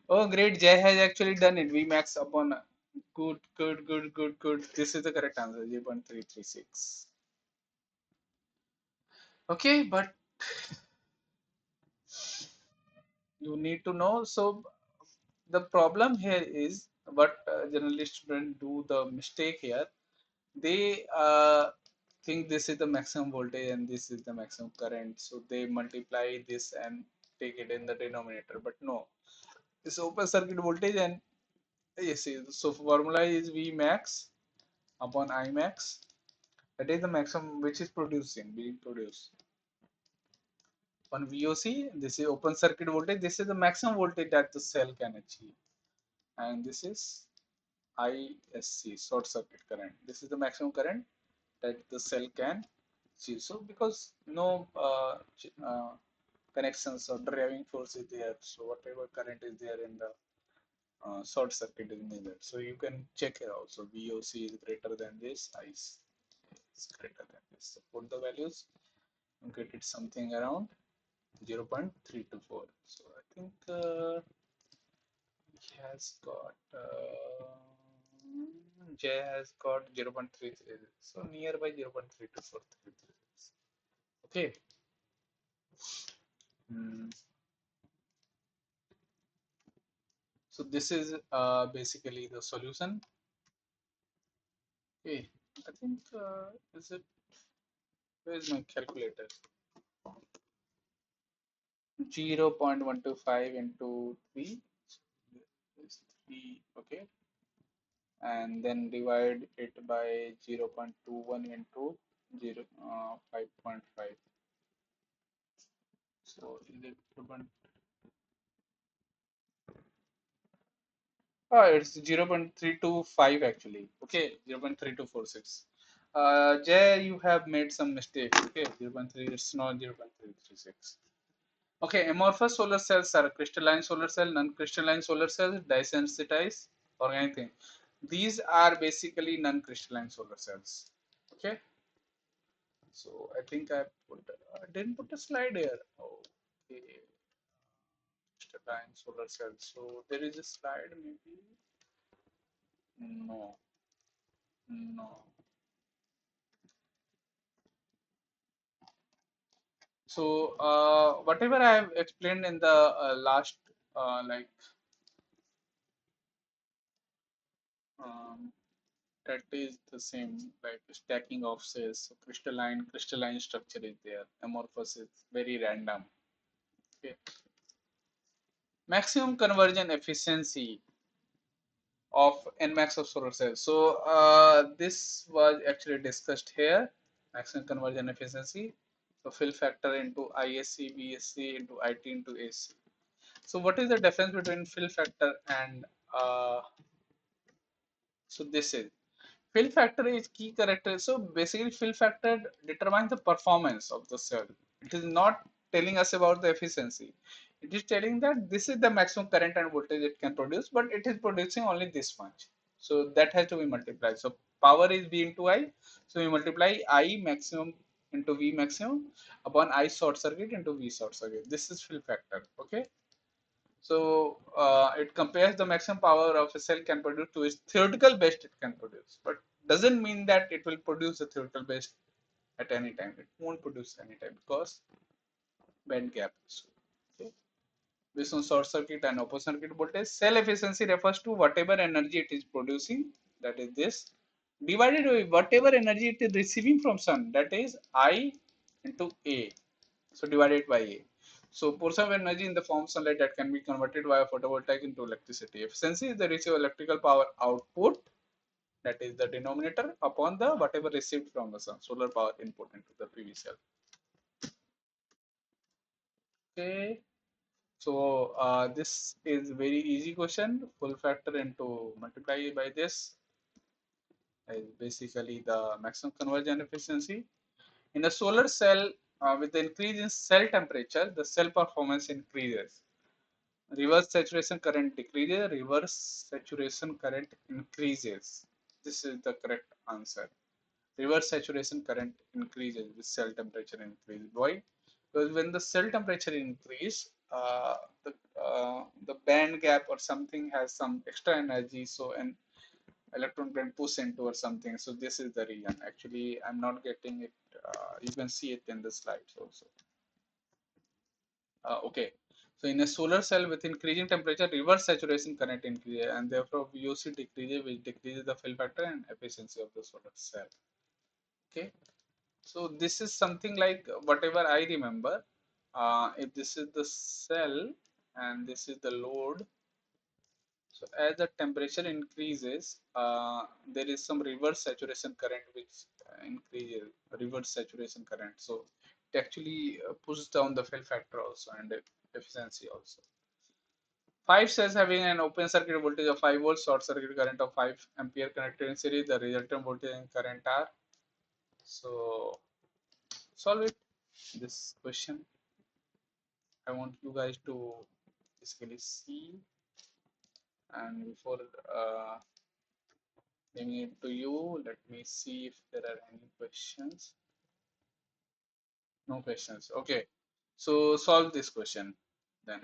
Oh, great. Jay has actually done it. Vmax upon good, good, good, good, good. This is the correct answer. 0.336. Okay, but you need to know. So the problem here is what generally students do the mistake here. They think this is the maximum voltage and this is the maximum current. So they multiply this and take it in the denominator. But no, this open circuit voltage and yes, so formula is V max upon I max. That is the maximum which is being produced. On VOC, this is open circuit voltage. This is the maximum voltage that the cell can achieve. And this is ISC, short circuit current. This is the maximum current that the cell can achieve. So because no connections or driving force is there, so whatever current is there in the short circuit is needed. So you can check it out. So VOC is greater than this, IC is greater than this. So put the values, you get it something around 0.324. So I think he has got J has got 0.33. So nearby 0.32433. Okay. Mm. So this is basically the solution. Okay. I think is it where is my calculator? 0.125 into 3 is 3. Okay, and then divide it by 0.21 into 5.5. So is it 0. Oh, it's 0.325 actually. Okay, 0.3246. Jay, you have made some mistakes. Okay, 0.3, it's not 0.336. Okay, amorphous solar cells are crystalline solar cell, non-crystalline solar cells, dye-sensitized, or anything. These are basically non-crystalline solar cells. Okay, so I think I didn't put a slide here. Okay, crystalline solar cells. So there is a slide maybe. No, no. So whatever I have explained in the last like um, that is the same like stacking of cells. So crystalline structure is there. Amorphous is very random. Okay. Maximum conversion efficiency of Nmax of solar cells. So this was actually discussed here. Maximum conversion efficiency. So fill factor into ISC, BSC into IT into AC. So what is the difference between fill factor and so this is fill factor is key character. So basically fill factor determines the performance of the cell. It is not telling us about the efficiency. It is telling that this is the maximum current and voltage it can produce, but it is producing only this much. So that has to be multiplied. So power is V into I. So we multiply I maximum into V maximum upon I short circuit into V short circuit. This is fill factor. Okay. So it compares the maximum power of a cell can produce to its theoretical best it can produce, but doesn't mean that it will produce the theoretical best at any time. It won't produce any time because band gap. Okay. Based on short circuit and open circuit voltage, cell efficiency refers to whatever energy it is producing, that is this, divided by whatever energy it is receiving from sun, that is I into A. So divided by A. So portion of energy in the form of sunlight that can be converted via photovoltaic into electricity. Efficiency is the received electrical power output, that is the denominator, upon the whatever received from the sun, solar power input into the PV cell. Okay. So this is very easy question. Full factor into multiply by this is basically the maximum conversion efficiency. In a solar cell, with the increase in cell temperature, the cell performance increases. Reverse saturation current decreases, reverse saturation current increases. This is the correct answer. reverse saturation current increases with cell temperature increase. Why? Because when the cell temperature increase, the band gap or something has some extra energy, so an electron can push into or something. So this is the reason. Actually, I'm not getting it. You can see it in the slides also. Okay. So in a solar cell with increasing temperature, reverse saturation current increases, and therefore VOC decreases, which decreases the fill factor and efficiency of the solar cell. Okay. So this is something like whatever I remember. If this is the cell and this is the load, so as the temperature increases, there is some reverse saturation current which increases reverse saturation current. So it actually pushes down the fill factor also and efficiency also. Five cells having an open circuit voltage of 5 volts, short circuit current of 5 ampere connected in series. The resultant voltage and current are. So solve it. This question I want you guys to basically see, and before giving it to you, let me see if there are any questions. No questions. Okay. So solve this question then.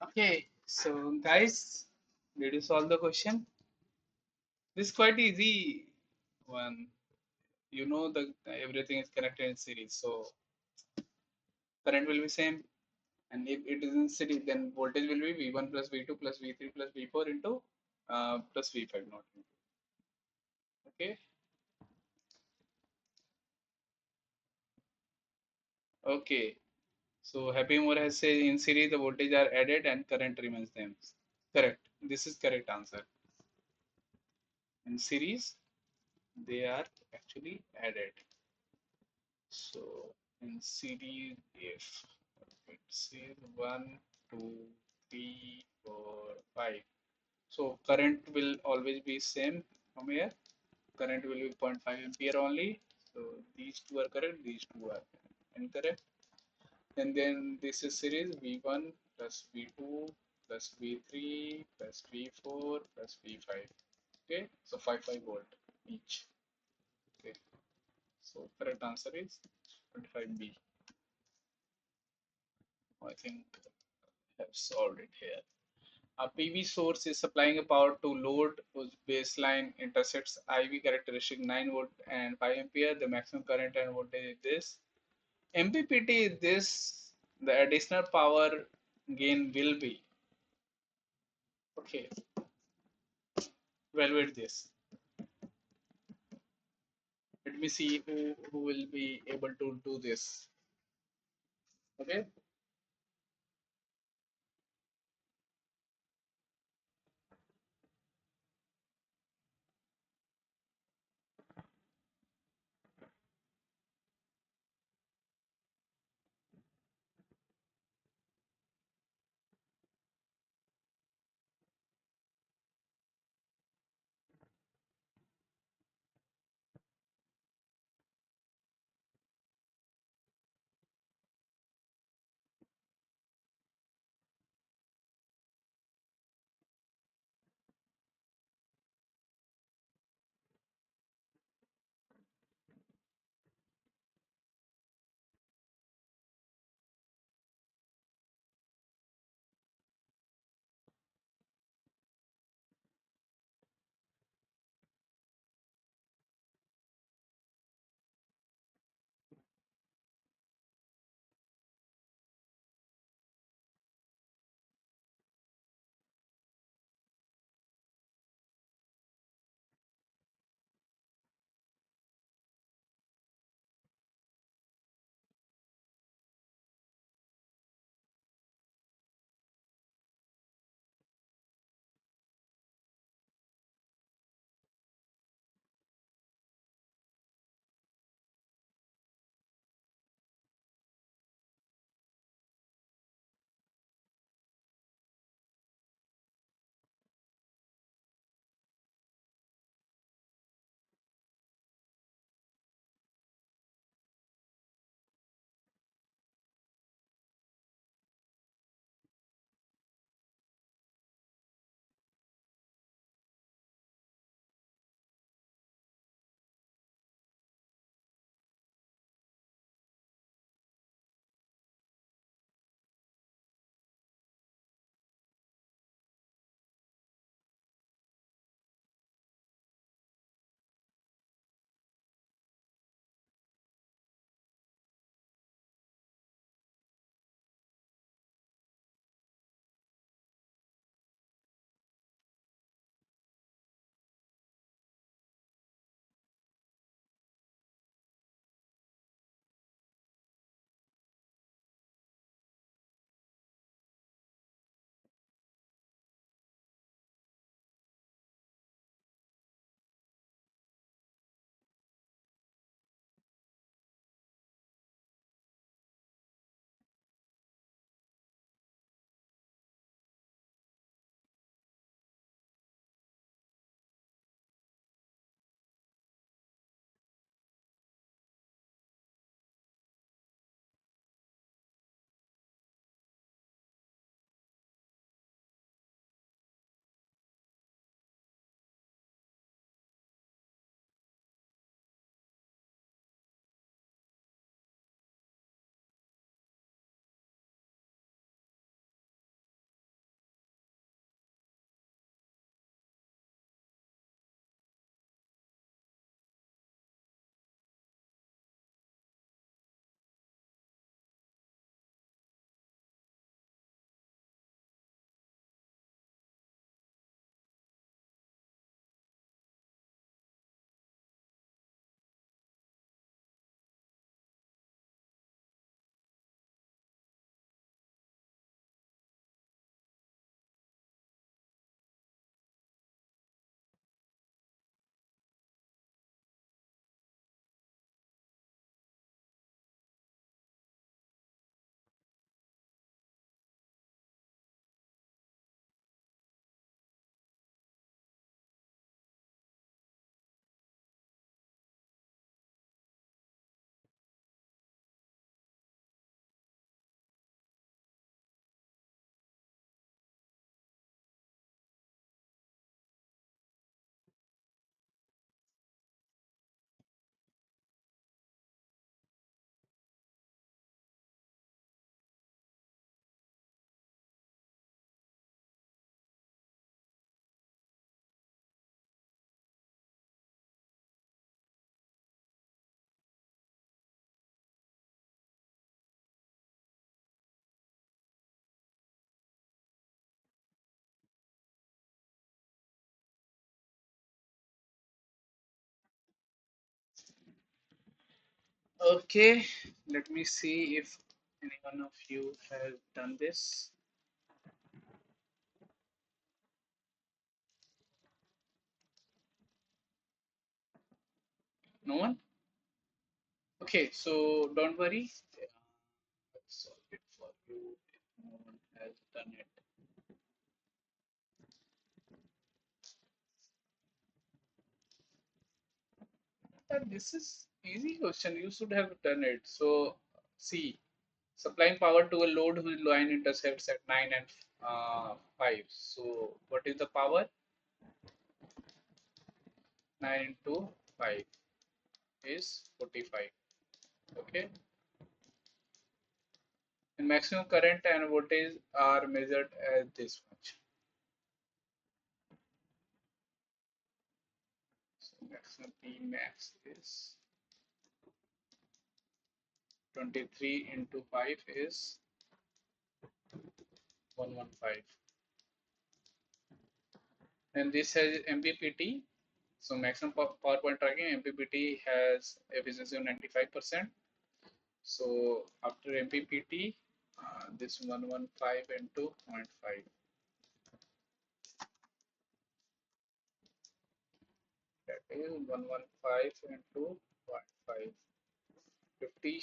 Okay, so guys, did you solve the question? This is quite easy one. You know the everything is connected in series, so current will be same. And if it is in series, then voltage will be V1 plus V2 plus V3 plus V4 into plus V5, not into. Okay. Okay. So Happy More has said in series the voltage are added and current remains same. Correct. This is correct answer. In series, they are actually added. So in series, if it says 1, 2, 3, 4, 5. So current will always be same from here. Current will be zero point 0.5 ampere only. So these two are correct. These two are incorrect. And then this is series V1 plus V2 plus V3 plus V4 plus V5. Okay, so 5 volt each. Okay, so correct answer is 25B. I think I have solved it here. A PV source is supplying a power to load whose baseline intersects IV characteristic 9 volt and 5 ampere. The maximum current and voltage is this. MPPT is this. The additional power gain will be. Okay, evaluate this. Let me see who will be able to do this. Okay. Okay, let me see if any one of you has done this. No one? Okay, so don't worry. I'll solve it for you if no one has done it. But this is easy question. You should have done it. So, see, supplying power to a load whose line intercepts at 9 and 5. So, what is the power? 9 into 5 is 45. Okay. And maximum current and voltage are measured as this much. So, maximum P max is 23 into 5 is 115. And this has MPPT. So maximum power point tracking MPPT has efficiency of 95%. So after MPPT, this 115 into zero point 0.5, that is 115 into zero point 0.5, 50,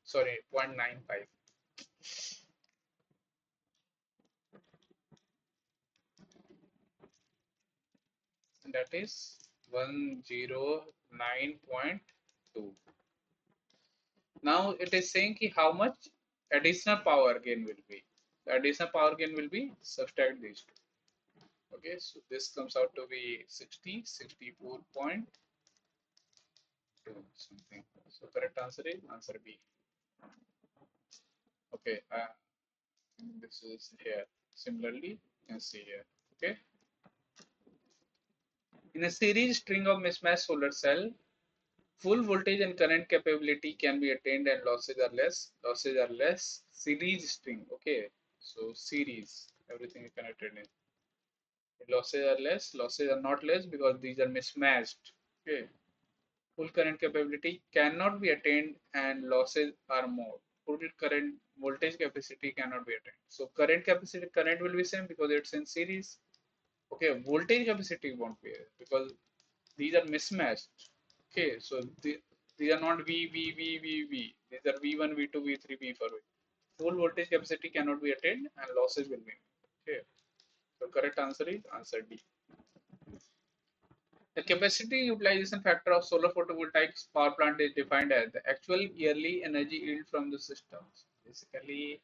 sorry, 0.95. And that is 109.2. Now it is saying ki how much additional power gain will be. The additional power gain will be subtract these two. Okay, so this comes out to be 60, 64.2 something. So correct answer is answer B. Okay, this is here. Similarly, you can see here. Okay, in a series string of mismatched solar cell, full voltage and current capability can be attained and losses are less. Losses are less. Series string. Okay, so series, everything is connected in. Losses are less. Losses are not less because these are mismatched. Okay, full current capability cannot be attained and losses are more. Full current voltage capacity cannot be attained. So current capacity, current will be same because it's in series. Okay, voltage capacity won't be because these are mismatched. Okay, so these are not V. These are V1, V2, V3, V4. Full voltage capacity cannot be attained and losses will be. Okay, so correct answer is answer D. The capacity utilization factor of solar photovoltaic power plant is defined as the actual yearly energy yield from the system. Basically,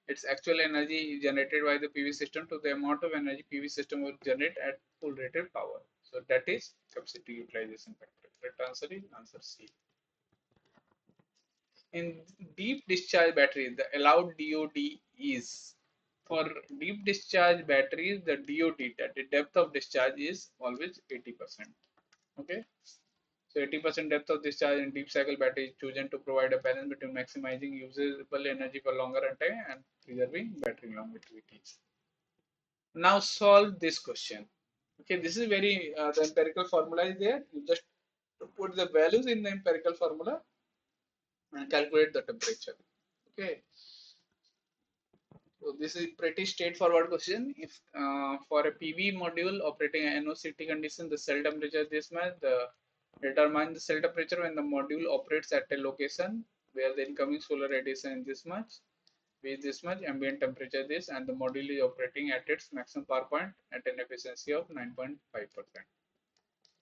it's actual energy generated by the PV system to the amount of energy PV system will generate at full rated power. So that is capacity utilization factor. Correct answer is answer C. In deep discharge batteries, the allowed DOD is for deep discharge batteries, the DOD, that the depth of discharge is always 80%. Okay. So 80% depth of discharge in deep cycle battery is chosen to provide a balance between maximizing usable energy for longer runtime and preserving battery longevity. Now solve this question. Okay, this is very the empirical formula is there. You just put the values in the empirical formula and calculate the temperature. Okay, so this is pretty straightforward question. If for a PV module operating in NOCT condition, the cell temperature this much, the determine the cell temperature when the module operates at a location where the incoming solar radiation is this much, with this much, ambient temperature this, and the module is operating at its maximum power point at an efficiency of 9.5%.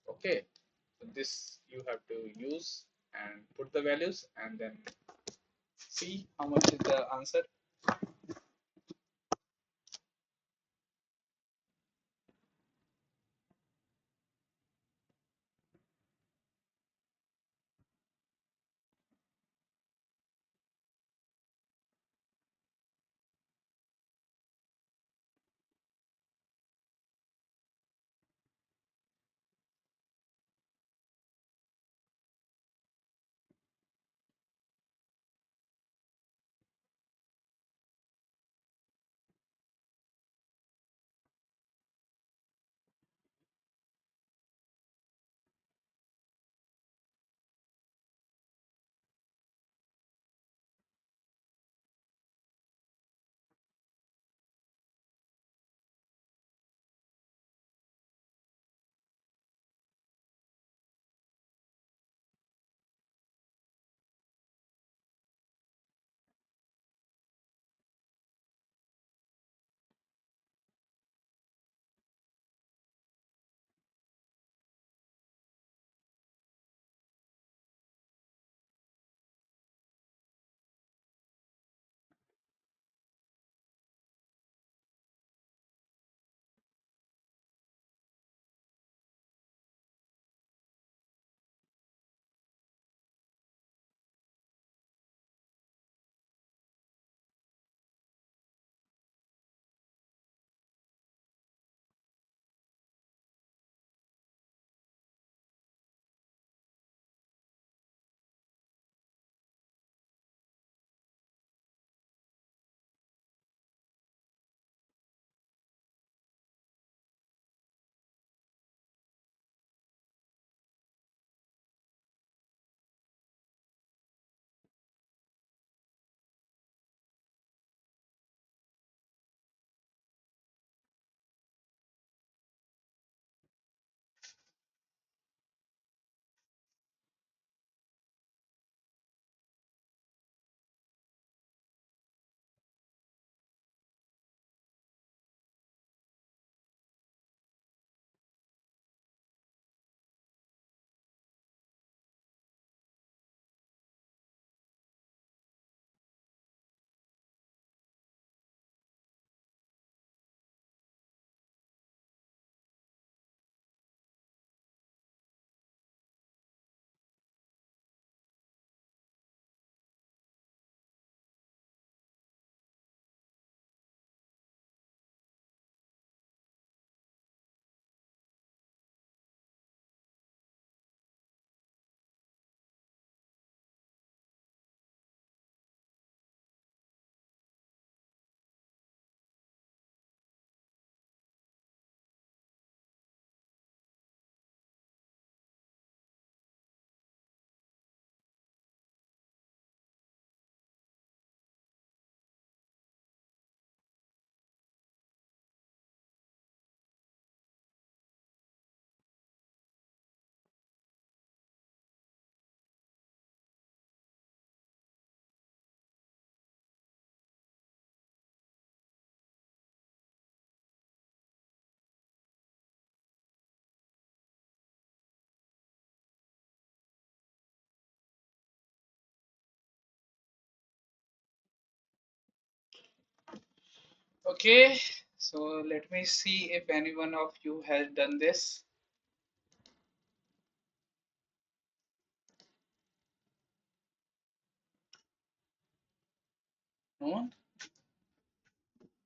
Okay, so this you have to use and put the values and then see how much is the answer. Okay, so let me see if any one of you has done this. No one?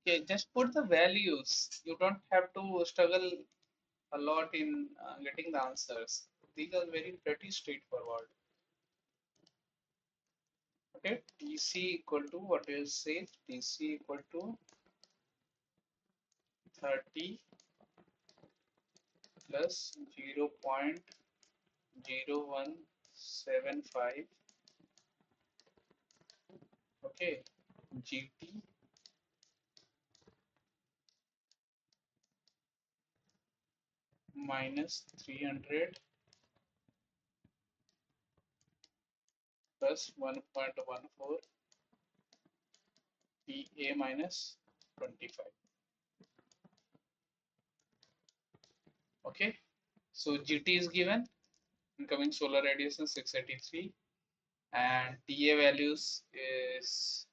Okay, just put the values. You don't have to struggle a lot in getting the answers. These are very pretty straightforward. Okay, TC equal to what is say? TC equal to 30 plus 0.0175. Okay, GT minus 300 plus 1.14 PA minus 25. Okay, so GT is given, incoming solar radiation 683, and TA values is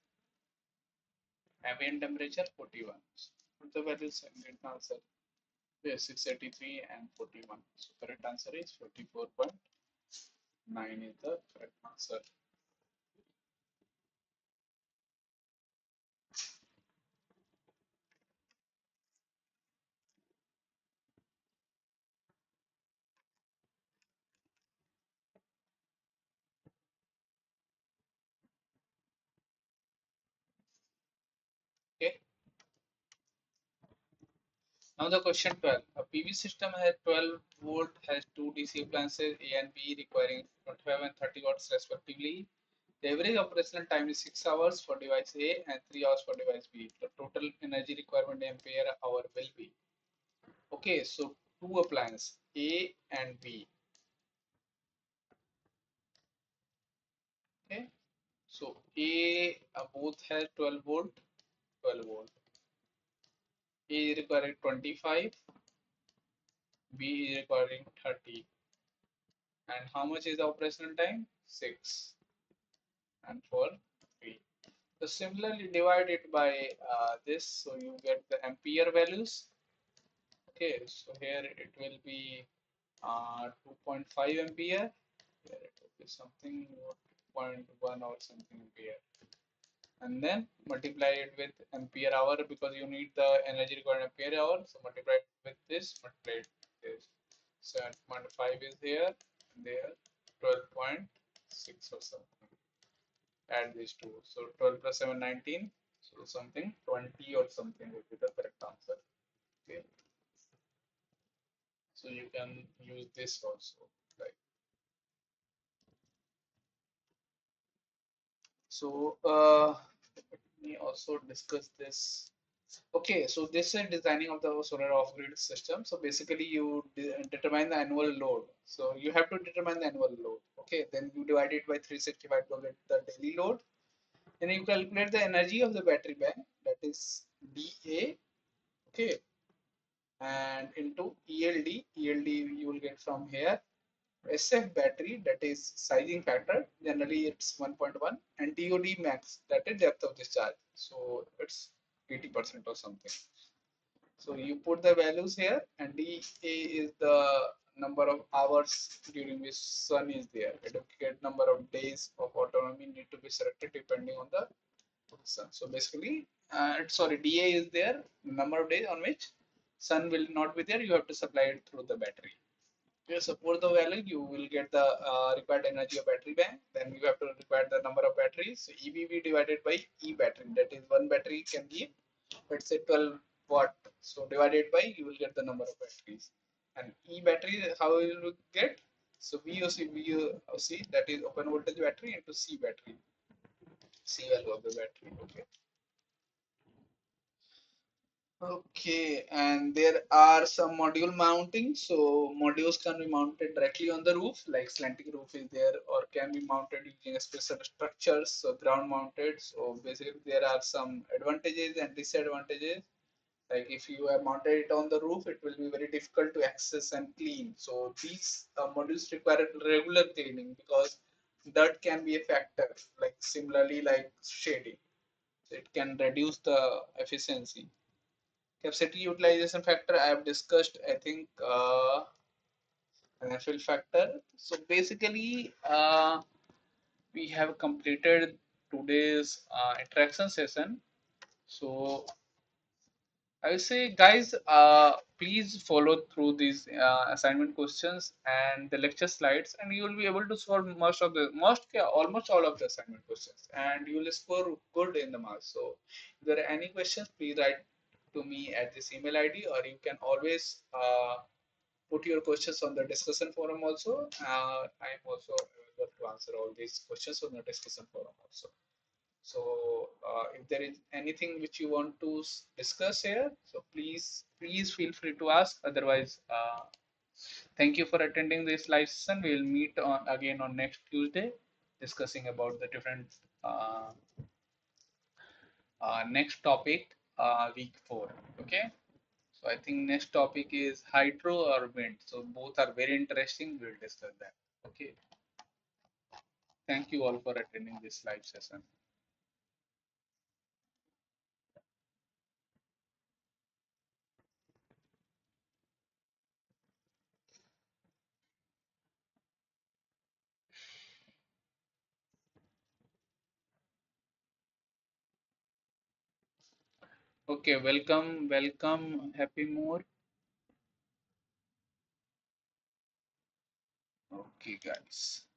ambient temperature 41. So put the values and get the answer. Yes, 683 and 41. So correct answer is 54.9 is the correct answer. Okay. Now the question 12. A PV system has 12 volt, has two DC appliances A and B requiring 25 and 30 watts respectively. The average operational time is 6 hours for device A and 3 hours for device B. The total energy requirement ampere hour will be. Okay, so two appliances A and B. Okay, so A both has 12 volt, 12 volt. A is requiring 25, B is requiring 30. And how much is the operational time? 6. And for 3. So similarly divide it by this, so you get the ampere values. Okay, so here it will be 2.5 ampere. Here it will be something 0.1 or something ampere. And then multiply it with ampere hour because you need the energy required ampere hour. So multiply it with this, multiply it with this. 7.5 is here, and there 12.6 or something. Add these two. So 12 plus 7, 19. So something 20 or something would be the correct answer. Okay. So you can use this also. Right. So let me also discuss this. Okay, so this is designing of the solar off-grid system. So basically you determine the annual load. So you have to determine the annual load. Okay, then you divide it by 365 to get the daily load. Then you calculate the energy of the battery bank, that is dA. Okay, and into ELD. ELD you will get from here. SF battery, that is sizing factor, generally it's 1.1, and DOD max, that is depth of discharge. So it's 80% or something. So you put the values here, and dA is the number of hours during which sun is there. Adequate number of days of autonomy need to be selected depending on the sun. So basically, sorry, dA is there, number of days on which sun will not be there. You have to supply it through the battery. You support the value, you will get the required energy of battery bank. Then you have to require the number of batteries. So EBB divided by E battery. That is one battery can give, let's say 12 watt. So divided by, you will get the number of batteries. And E battery, how you will get? So VOC, that is open voltage battery into C battery. C value of the battery. Okay. Okay, and there are some module mounting. So modules can be mounted directly on the roof, like slanting roof is there, or can be mounted using a special structures, so ground mounted. So basically there are some advantages and disadvantages. Like if you have mounted it on the roof, it will be very difficult to access and clean. So these modules require regular cleaning because dirt can be a factor, like similarly like shading. So it can reduce the efficiency. Capacity utilization factor I have discussed, I think, financial factor. So basically, we have completed today's interaction session. So I will say, guys, please follow through these assignment questions and the lecture slides, and you will be able to solve yeah, almost all of the assignment questions, and you will score good in the marks. So, if there are any questions, please write to me at this email ID, or you can always put your questions on the discussion forum also. I am also available to answer all these questions on the discussion forum also. So if there is anything which you want to discuss here, so please feel free to ask. Otherwise, thank you for attending this live session. We will meet again on next Tuesday, discussing about the different uh, next topic, week 4. Okay. So I think next topic is hydro or wind. So both are very interesting. We'll discuss that. Okay. Thank you all for attending this live session. Okay, welcome, Happy More. Okay, guys.